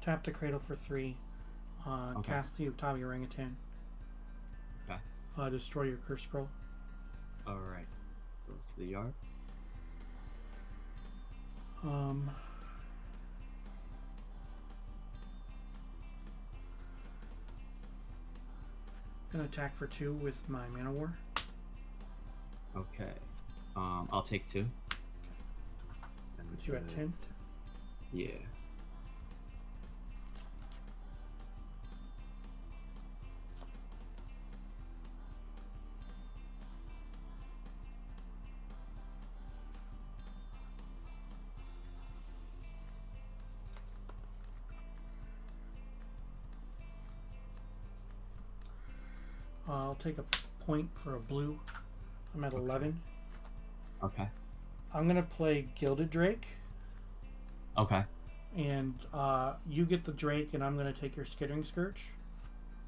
Tap the Cradle for 3. Okay. Cast the Uktabi orangutan. Okay. Destroy your Curse Scroll. All right. Goes to the yard. Gonna attack for 2 with my Mana War. Okay. I'll take 2. Put you at 10. Yeah. I'll take a point for a blue. I'm at 11. Okay. I'm going to play Gilded Drake. Okay. And you get the Drake, and I'm going to take your Skittering Scourge.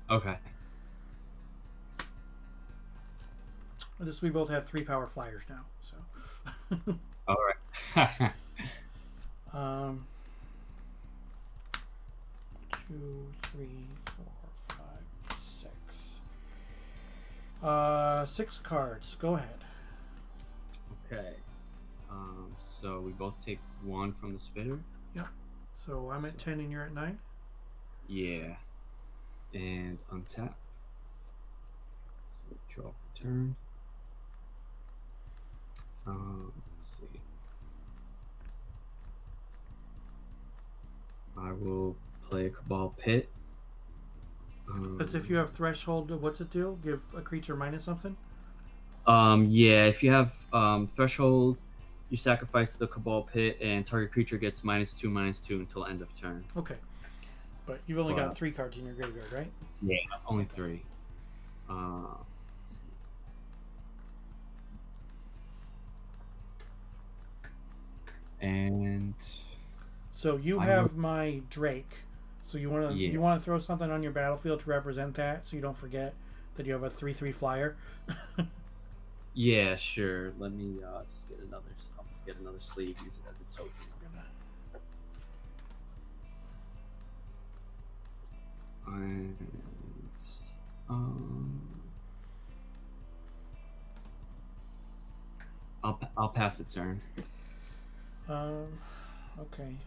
Okay. We both have 3 power flyers now, so. All right. 2, 3, 4, 5, 6. 6 cards. Go ahead. Okay. So we both take 1 from the spitter. Yep. So I'm at 10 and you're at 9? Yeah. And untap. So draw for turn. Let's see. I will play a Cabal Pit. That's if you have Threshold. What's it do? Give a creature minus something? Yeah, if you have Threshold, you sacrifice the Cabal Pit, and target creature gets -2/-2 until end of turn. Okay. But you've only got 3 cards in your graveyard, right? Yeah, only 3. Let's see. And so you have my Drake. So you want to throw something on your battlefield to represent that, so you don't forget that you have a 3/3 flyer. Yeah, sure. Let me just get another. I'll just get another sleeve. Use it as a token. And I'll pass the turn. Okay.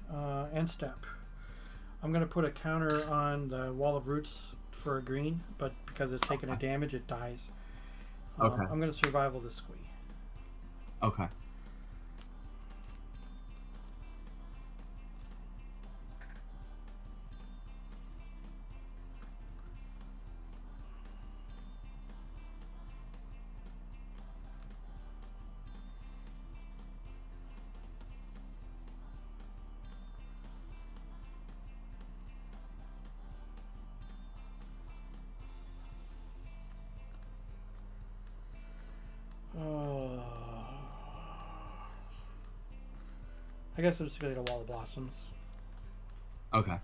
End step. I'm going to put a counter on the Wall of Roots for a green, but because it's taking a damage, it dies. Okay. I'm going to survival the squee. Okay. I guess I'm just going to get a Wall of Blossoms. Okay.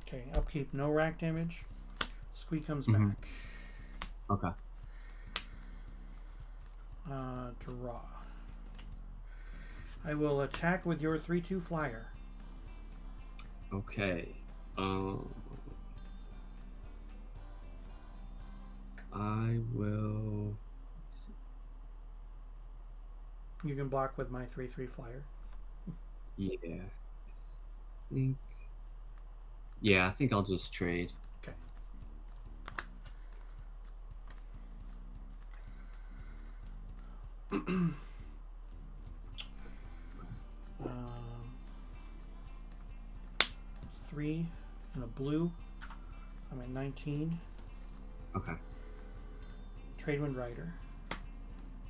Okay, upkeep, no rack damage. Squee comes back. Okay. Draw. I will attack with your 3/2 flyer. Okay. I will. You can block with my 3/3 flyer. Yeah. I think I'll just trade. Okay. Three and a blue. I'm at 19. Okay. Tradewind Rider.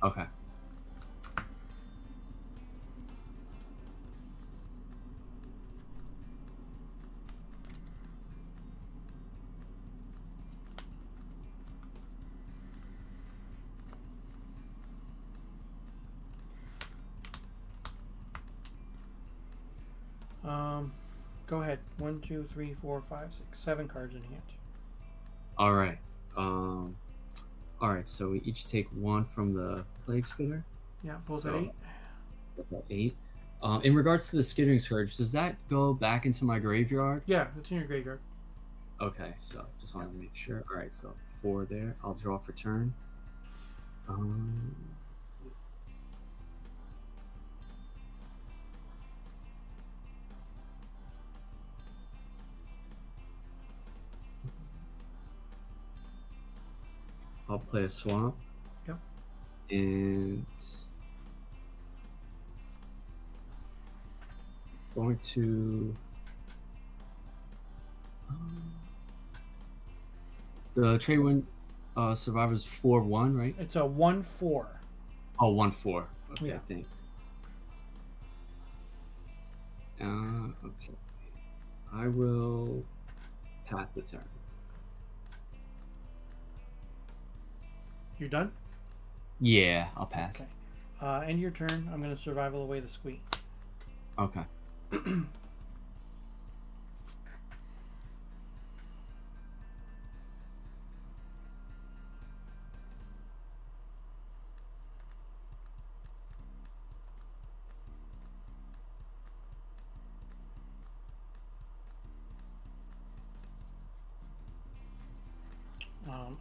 Okay. Go ahead. 1, 2, 3, 4, 5, 6, 7 cards in hand. All right. All right. So we each take 1 from the Plague Spitter. Yeah, both at 8. At 8. In regards to the Skittering Scourge, does that go back into my graveyard? Yeah, it's in your graveyard. Okay, so just wanted to make sure. All right, so 4 there. I'll draw for turn. Let's see. I'll play a swamp. Yep. And going to the Tradewind Survivors 4-1, right? It's a 1/4. Oh, 1/4. Okay, Yeah. I think. Okay. I will pass the turn. You're done? Yeah, I'll pass. Okay. End your turn. I'm going to survival away the squee. Okay.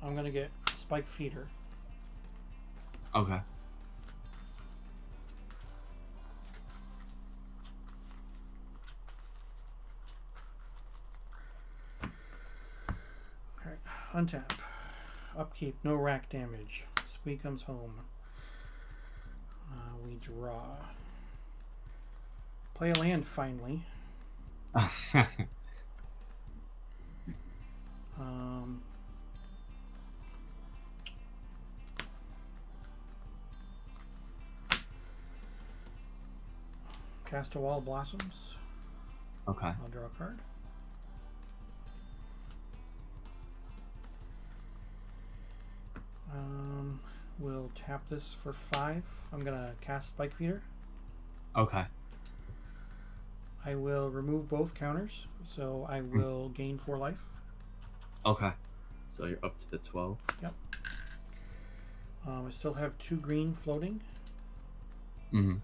I'm going to get Spike Feeder. Okay. Alright, untap. Upkeep, no rack damage. Squee comes home. We draw. Play a land finally. Cast a Wall of Blossoms. Okay. I'll draw a card. We'll tap this for 5. I'm gonna cast Spike Feeder. Okay. I will remove both counters, so I will gain 4 life. Okay. So you're up to the 12. Yep. I still have 2 green floating. Mm-hmm.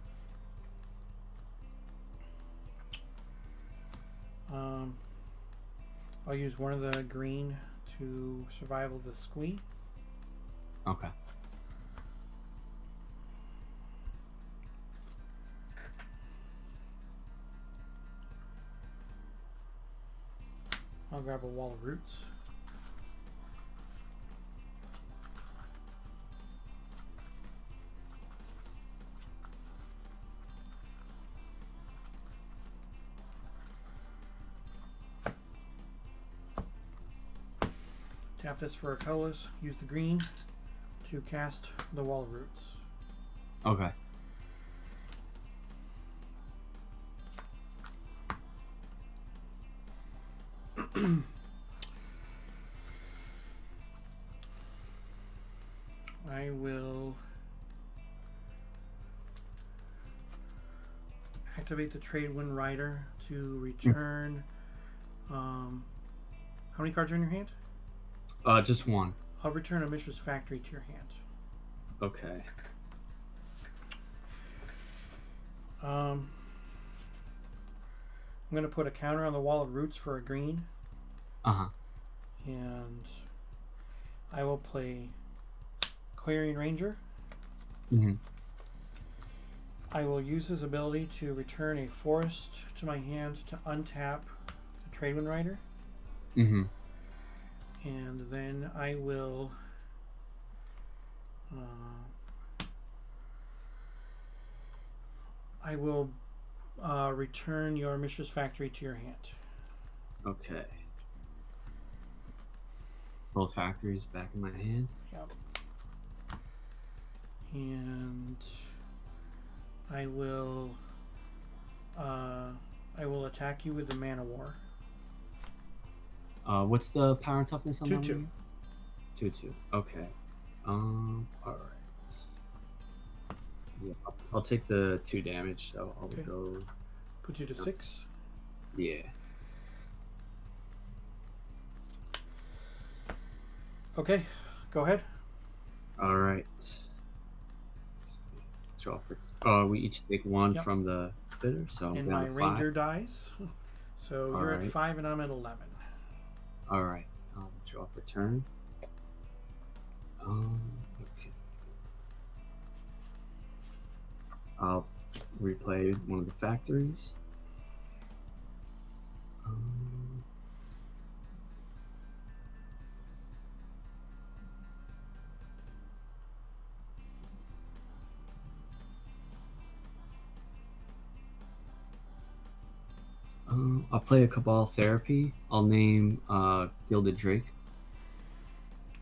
I'll use one of the green to survival the squee. Okay. I'll grab a Wall of Roots. Tap this for a colorless. Use the green to cast the Wall of Roots. Okay. I will activate the Tradewind Rider to return. How many cards are in your hand? Just 1. I'll return a Mishra's Factory to your hand. Okay. I'm going to put a counter on the Wall of Roots for a green. Uh-huh. And I will play Clarion Ranger. Mm-hmm. I will use his ability to return a forest to my hand to untap the Tradewind Rider. Mm-hmm. And then I will return your Mishra's Factory to your hand. Okay. Both factories back in my hand. Yep. And I will attack you with the Mana War. What's the power and toughness on 2/2. 2/2. Okay. All right. Yeah, I'll take the 2 damage. So I'll Okay. go. Put you to 6. Yeah. Okay, go ahead. All right. Draw for. We each take 1 Yep. from the bitter. So I'm And down my to 5. ranger dies. So you're at Alright. 5 and I'm at 11. All right. I'll draw for turn. Okay. I'll replay one of the factories. I'll play a Cabal Therapy. I'll name Gilded Drake.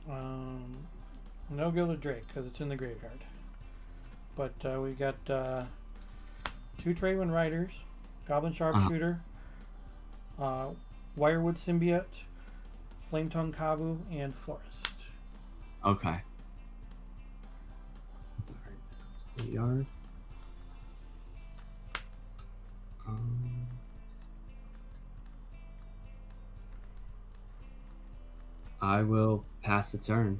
No Gilded Drake because it's in the graveyard. But we got 2 Tradewind Riders, Goblin Sharpshooter, Wirewood Symbiote, Flametongue Kabu, and Forest. Okay. To the yard. I will pass the turn.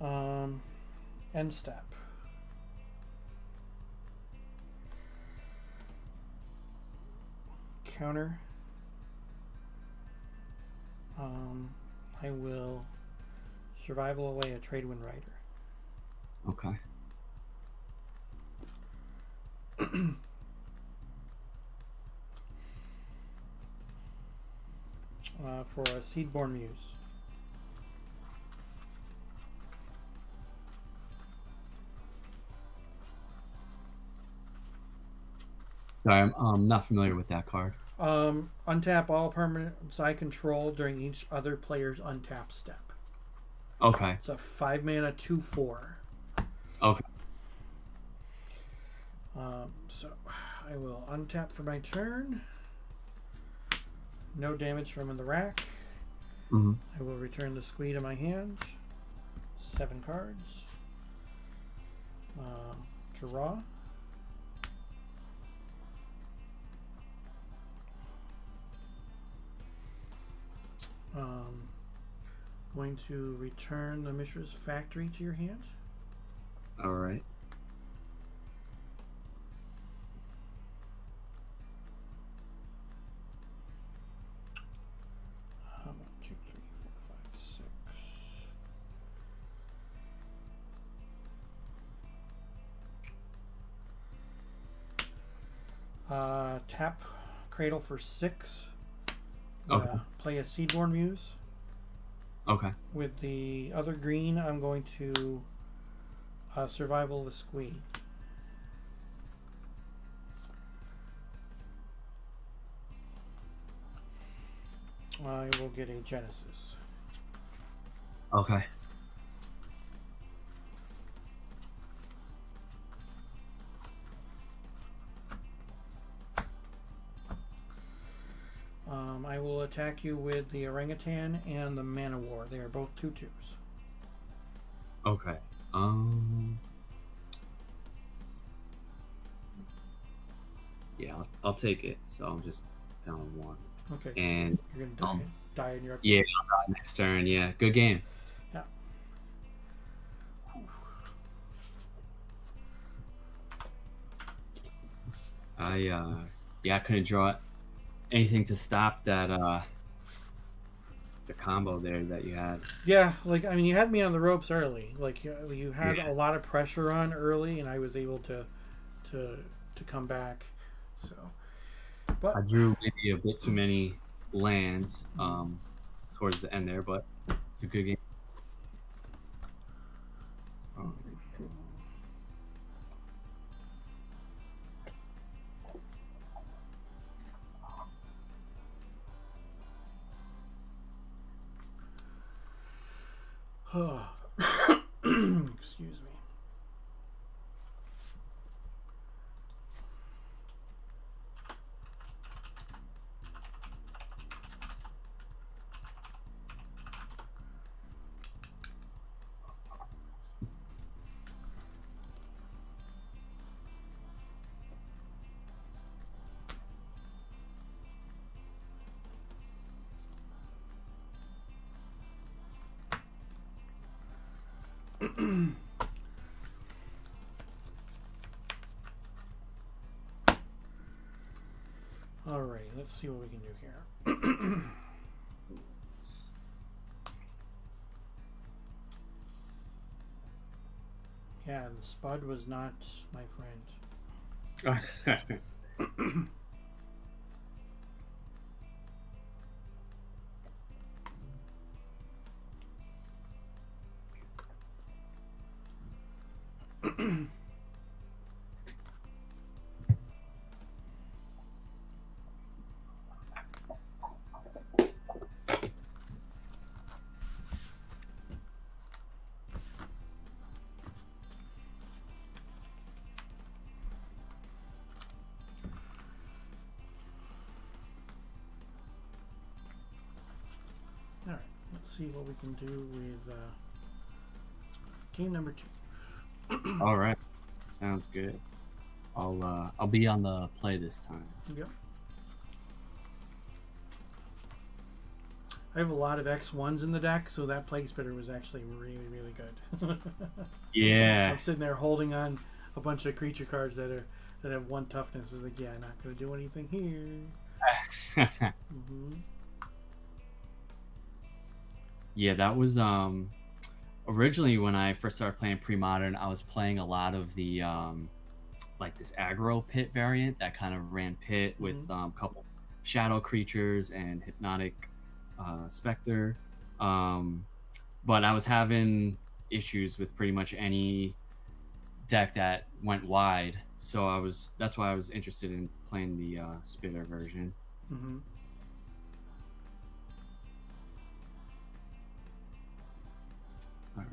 End step. Counter. I will survival away a Tradewind Rider. Okay. For a Seedborn Muse. Sorry, I'm not familiar with that card. Untap all permanents I control during each other player's untap step. Okay. It's a 5 mana 2/4. Okay. So I will untap for my turn. No damage from in the rack. Mm-hmm. I will return the squee to my hand. 7 cards. Draw. Going to return the Mishra's Factory to your hand. All right. One, two, three, four, five, six. Tap Cradle for 6. Okay. Play a Seedborn Muse. Okay. With the other green, I'm going to survival the squee. I will get a Genesis. Okay. I will attack you with the Orangutan and the Mana War. They are both 2/2s. Okay. Yeah, I'll take it. So I'm just down 1. Okay. And so you're gonna die in your yeah, I'll die next turn. Yeah, good game. Yeah. I couldn't draw anything to stop that the combo there that you had. Yeah, like I mean, you had me on the ropes early. Like you had a lot of pressure on early, and I was able to come back. So, but I drew maybe a bit too many lands towards the end there, but it's a good game. Excuse me. Alright, let's see what we can do here. Yeah, the Spud was not my friend. Let's see what we can do with game number 2. All right, sounds good. I'll be on the play this time. Yep. I have a lot of X1s in the deck, so that plague spitter was actually really, really good. Yeah. I'm sitting there holding on a bunch of creature cards that have 1 toughness. Is like, yeah, not gonna do anything here. Yeah, that was originally when I first started playing Premodern. I was playing a lot of the like this aggro pit variant that kind of ran pit with a couple shadow creatures and hypnotic specter, but I was having issues with pretty much any deck that went wide, so that's why I was interested in playing the spitter version. All right.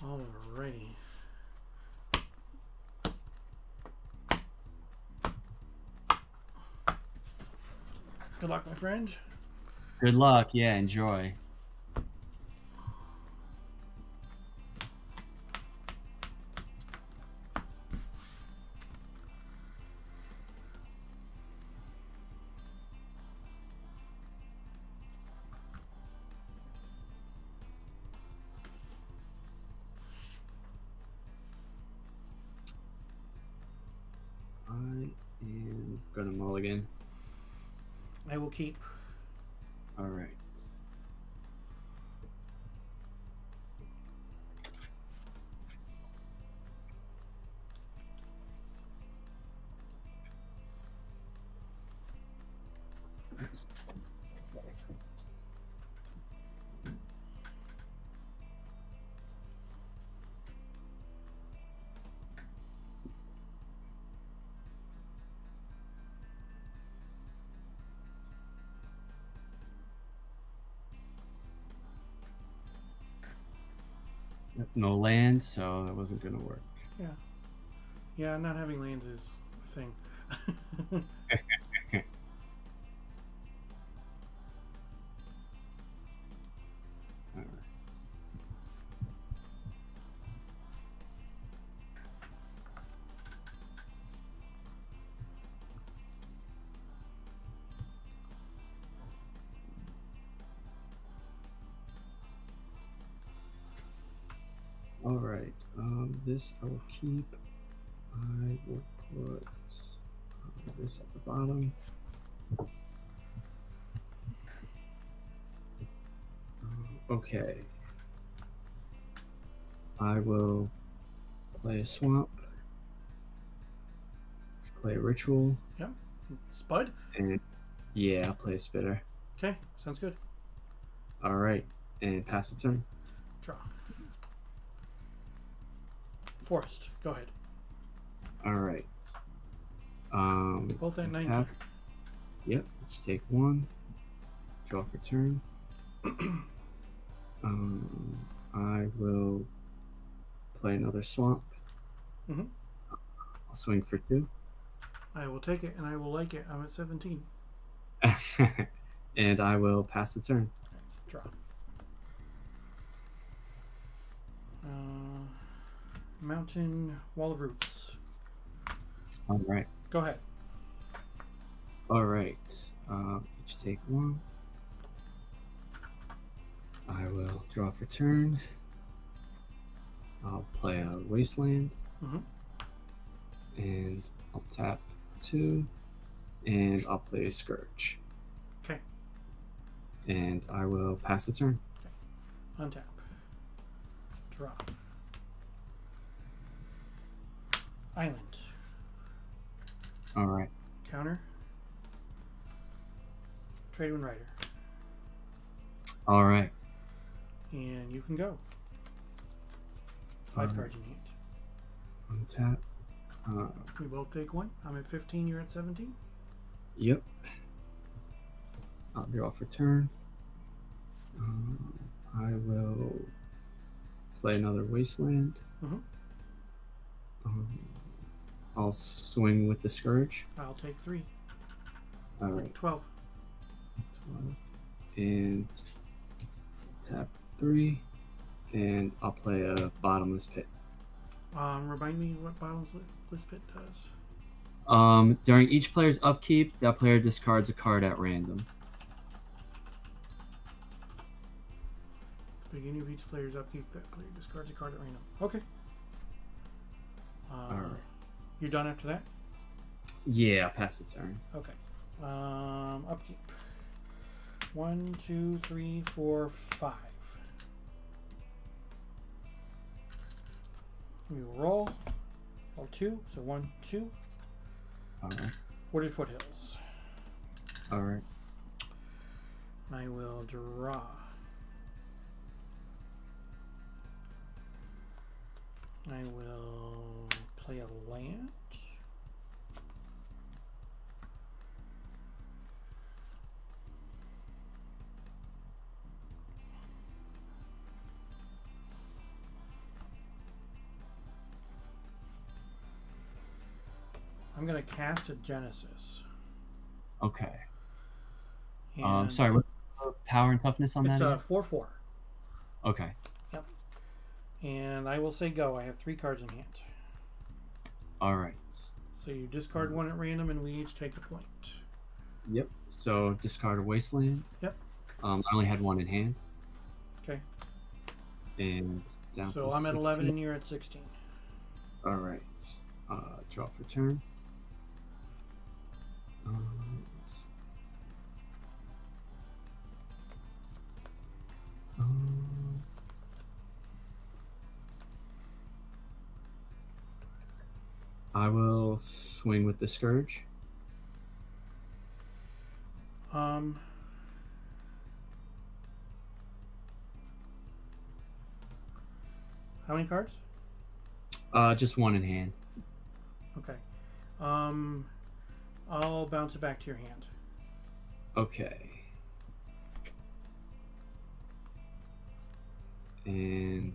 Alrighty. Good luck, my friend. Good luck. Yeah, enjoy. I am gonna mulligan. I will keep. All right. No land, so that wasn't gonna work. Yeah. Yeah, not having lands is a thing. All right. All right. This I will keep. I will put this at the bottom. Okay. I will play a swamp. Play a ritual. Yeah. Spud? And yeah, I'll play a spitter. Okay, sounds good. All right. And pass the turn. Draw. Forest. Go ahead. All right. Both at 90. Tap. Yep. Just take 1. Draw for turn. I will play another swamp. I'll swing for 2. I will take it, and I will like it. I'm at 17. And I will pass the turn. Draw. Mountain Wall of Roots. All right. Go ahead. All right. Each take 1. I will draw for turn. I'll play a Wasteland. And I'll tap 2. And I'll play a Scourge. Okay. And I will pass the turn. Okay. Untap. Draw. Island. All right. Counter. Tradewind Rider. All right. And you can go. 5 cards in hand. Untap. We both take 1. I'm at 15. You're at 17. Yep. I'll draw for turn. I will play another Wasteland. I'll swing with the Scourge. I'll take 3. All right. 12. 12. And tap 3. And I'll play a Bottomless Pit. Remind me what Bottomless Pit does. During each player's upkeep, that player discards a card at random. Beginning of each player's upkeep, that player discards a card at random. Okay. Alright. You're done after that? Yeah, pass the turn. Okay. Upkeep. 1, 2, 3, 4, 5. We will roll. Roll 2. So 1, 2. Alright. Wooded Foothills. Alright. I will draw. I will play a land. I'm going to cast a Genesis. Okay. And sorry, what's the power and toughness on it's that? It's a 4/4. Okay. Yep. And I will say go. I have 3 cards in hand. All right. So you discard 1 at random, and we each take a point. Yep. So discard a Wasteland. Yep. I only had 1 in hand. Okay. And down so to I'm at 11 16. and you're at 16. All right. Draw for turn. I will swing with the Scourge. How many cards? Just 1 in hand. Okay. I'll bounce it back to your hand. Okay. And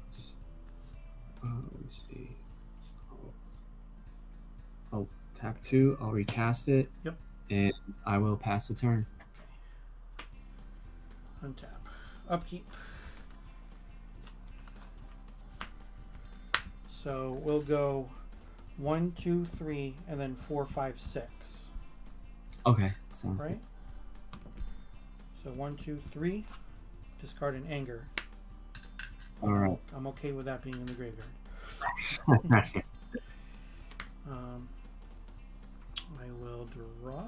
let me see. I'll tap 2. I'll recast it. Yep. And I will pass the turn. Untap. Upkeep. So we'll go 1, 2, 3, and then 4, 5, 6. Okay, sounds right? So 1, 2, 3. Discard an anger. All right. I'm okay with that being in the graveyard. I will draw.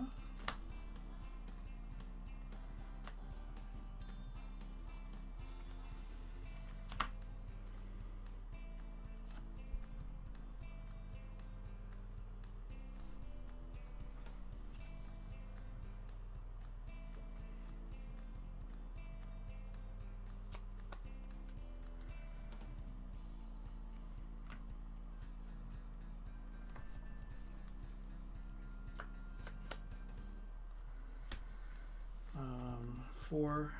Four,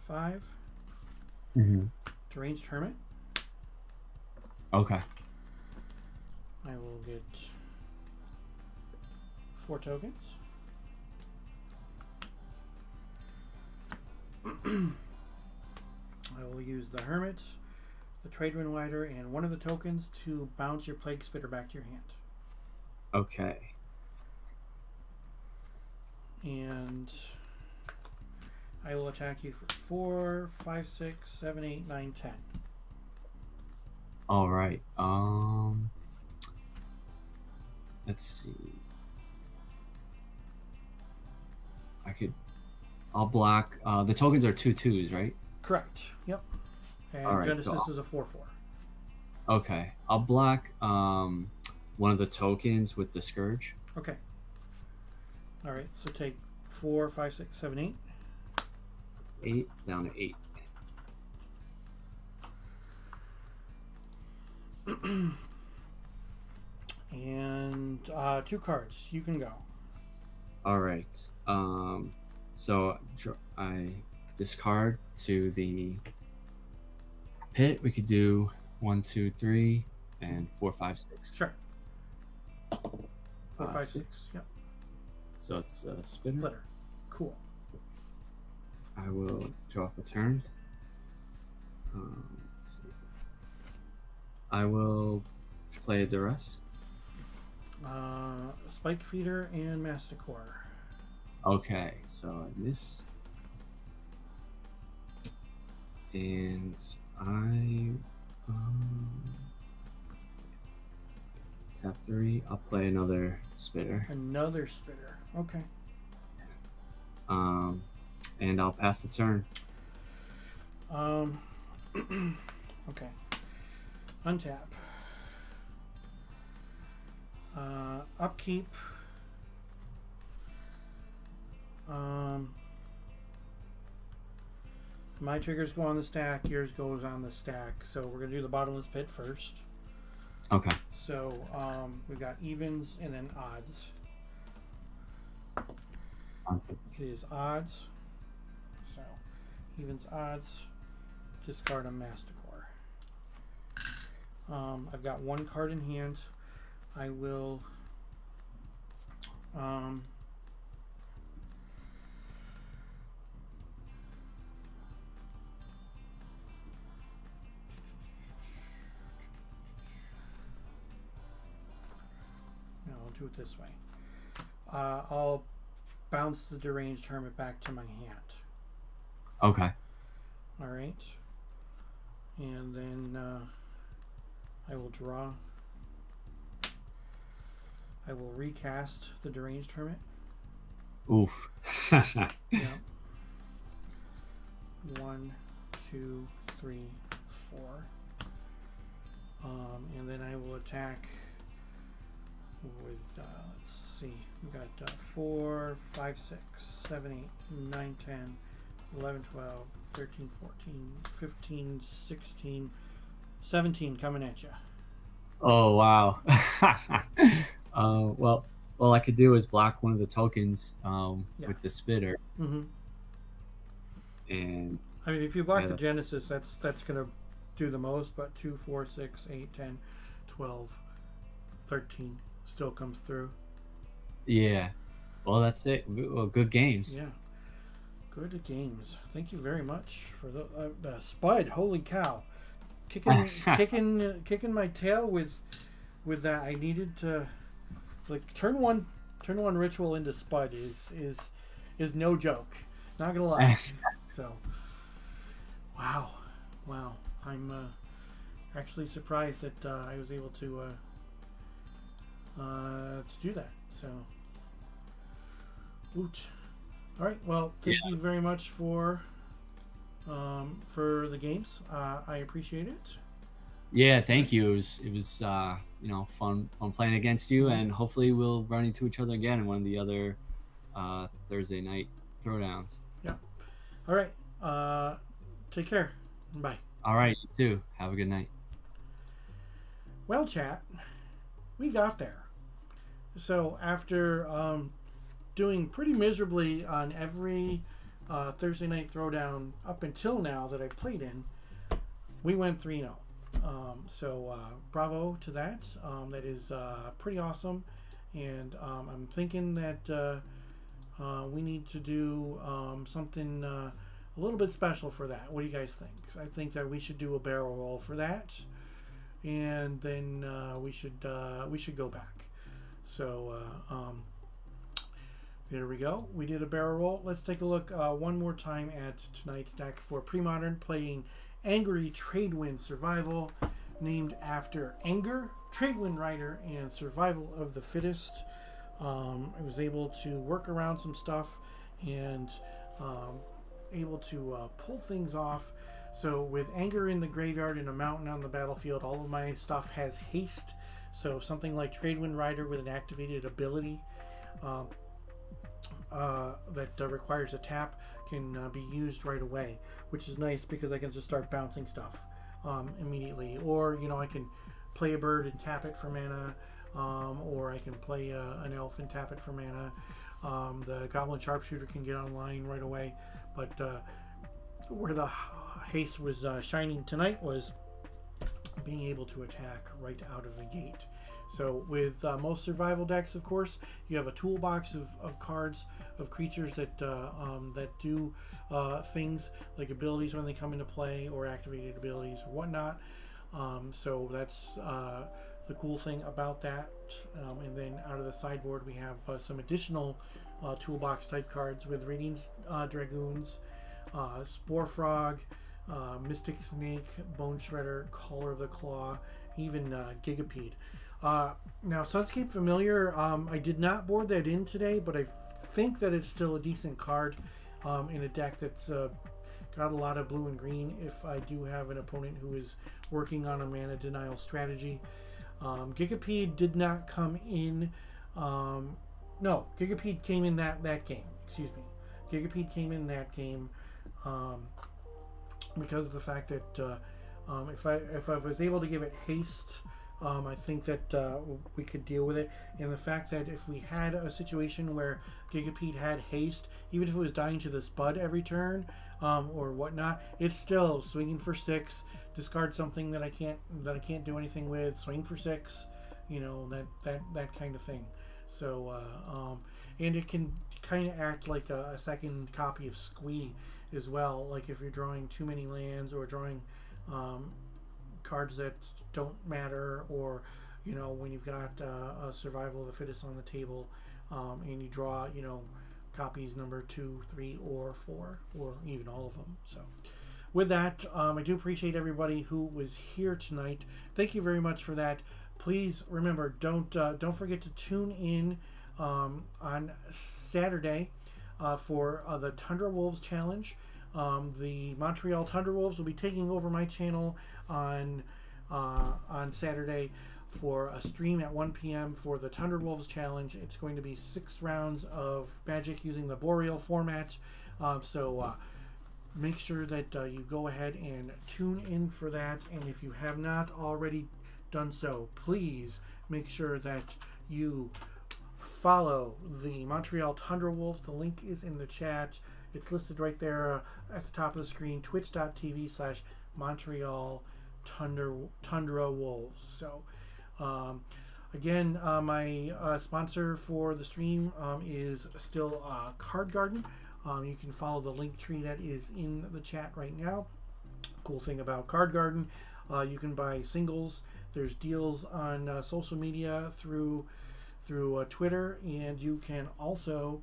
5. Deranged Hermit. Okay. I will get 4 tokens. I will use the Hermit, the Tradewind Rider, and one of the tokens to bounce your Plague Spitter back to your hand. Okay. And I will attack you for 4, 5, 6, 7, 8, 9, 10. All right. Let's see. I'll block. The tokens are 2/2s, right? Correct. Yep. And all right, Genesis so is a 4/4. Okay. I'll block one of the tokens with the Scourge. Okay. All right. So take 4, 5, 6, 7, 8. 8 down to 8. And 2 cards. You can go. All right. So I discard to the pit. We could do 1, 2, 3, and 4, 5, 6. Sure. 4, 5, 6. Yep. So it's a spitter. Splitter. Cool. I will draw for turn. Let's see. I will play a duress. Spike Feeder and Masticore. Okay, so I miss. And I tap 3. I'll play another spitter. Another spitter. Okay. And I'll pass the turn. Okay. Untap. Upkeep. My triggers go on the stack, yours goes on the stack. So we're gonna do the bottomless pit first. Okay. So we've got evens and then odds. Sounds good. It is odds. So evens, odds. Discard a Masticore. I've got one card in hand. I will I'll do it this way. I'll bounce the Deranged Hermit back to my hand. Okay. All right. And then I will draw. I will recast the Deranged Hermit. Oof. Yeah. 1, 2, 3, 4. And then I will attack with, let's see, we got 4, 5, 6, 7, 8, 9, 10, 11, 12, 13, 14, 15, 16, 17 coming at you. Oh, wow. Well, all I could do is block one of the tokens with the spitter. Mm-hmm. And I mean, if you block the Genesis, that's going to do the most, but 2, 4, 6, 8, 10, 12, 13 still comes through. Yeah. Well, that's it. Well, good games. Yeah. Good games. Thank you very much for the Spud. Holy cow. Kicking my tail with that. I needed to, like, turn one ritual into Spud is no joke. Not gonna lie. So, wow. I'm actually surprised that I was able to do that. So, woot. All right. Well, thank you very much for the games. I appreciate it. Yeah, thank you. It was you know, fun playing against you, and hopefully we'll run into each other again in one of the other Thursday night throwdowns. Yeah. All right. Take care. Bye. All right, you too. Have a good night. Well, chat, we got there. So after doing pretty miserably on every Thursday night throwdown up until now that I've played in, we went 3-0. So bravo to that. That is pretty awesome. And I'm thinking that we need to do something a little bit special for that. What do you guys think? I think that we should do a barrel roll for that, and then we should go back. So there we go. We did a barrel roll. Let's take a look one more time at tonight's deck for Premodern, playing Angry Tradewind Survival, named after Anger, Tradewind Rider, and Survival of the Fittest. I was able to work around some stuff and able to pull things off. So with Anger in the graveyard and a mountain on the battlefield, all of my stuff has haste. So something like Tradewind Rider with an activated ability that requires a tap can be used right away, which is nice because I can just start bouncing stuff immediately. Or, you know, I can play a bird and tap it for mana, or I can play an elf and tap it for mana. The Goblin Sharpshooter can get online right away, but where the haste was shining tonight was being able to attack right out of the gate. So with most survival decks, of course, you have a toolbox of cards, of creatures that that do things like abilities when they come into play, or activated abilities or whatnot. So that's the cool thing about that. And then out of the sideboard, we have some additional toolbox type cards with Radiant Dragoons, Spore Frog, Mystic Snake, Bone Shredder, Caller of the Claw, even Gigapede. Now, Sunscape Familiar, I did not board that in today, but I think that it's still a decent card in a deck that's got a lot of blue and green if I do have an opponent who is working on a mana denial strategy. Gigapede did not come in. No, Gigapede came in that game. Excuse me. Gigapede came in that game because of the fact that if I was able to give it haste, I think that we could deal with it. And the fact that if we had a situation where Gigapede had haste, even if it was dying to this bud every turn or whatnot, it's still swinging for 6, discard something that I can't do anything with, swing for 6, you know, that kind of thing. So and it can kind of act like a second copy of Squee as well. Like if you're drawing too many lands or drawing cards that don't matter, or you know, when you've got a survival of the fittest on the table and you draw, you know, copies number 2, 3, or 4, or even all of them. So with that, I do appreciate everybody who was here tonight. Thank you very much for that. Please remember, don't forget to tune in on Saturday for the Tundra Wolves Challenge. The Montreal Tundra Wolves will be taking over my channel on Saturday for a stream at 1 p.m. for the Tundra Wolves Challenge. It's going to be 6 rounds of Magic using the Boreal format. So make sure that you go ahead and tune in for that. And if you have not already done so, please make sure that you follow the Montreal Tundra Wolves. The link is in the chat. It's listed right there at the top of the screen, twitch.tv/Montreal Tundra Wolves. So again, my sponsor for the stream is still Card Garden. You can follow the link tree that is in the chat right now. Cool thing about Card Garden, you can buy singles. There's deals on social media through Twitter, and you can also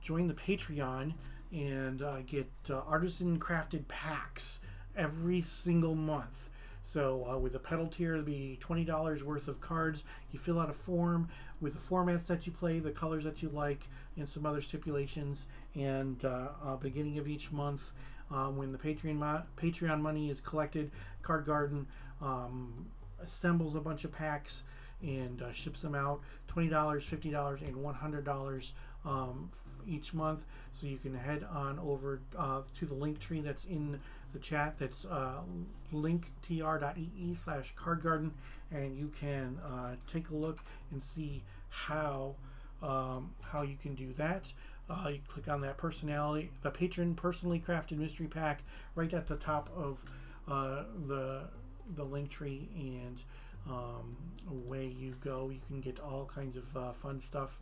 join the Patreon and get artisan crafted packs every single month. So with the pedal tier, it'll be $20 worth of cards. You fill out a form with the formats that you play, the colors that you like, and some other stipulations. And beginning of each month, when the Patreon money is collected, Card Garden assembles a bunch of packs and ships them out. $20, $50, and $100 each month. So you can head on over to the link tree that's in the chat. That's linktr.ee/cardgarden, and you can take a look and see how you can do that. You click on that the patron personally crafted mystery pack right at the top of the link tree, and away you go. You can get all kinds of fun stuff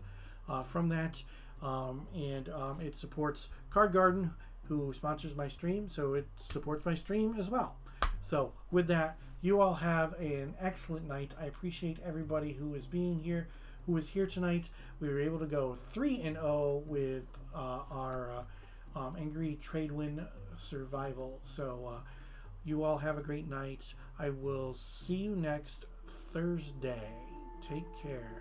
from that, and it supports Card Garden, who sponsors my stream, so it supports my stream as well. So with that, you all have an excellent night. I appreciate everybody who is here tonight. We were able to go 3-0 with our Angry Tradewind survival. So you all have a great night. I will see you next Thursday. Take care.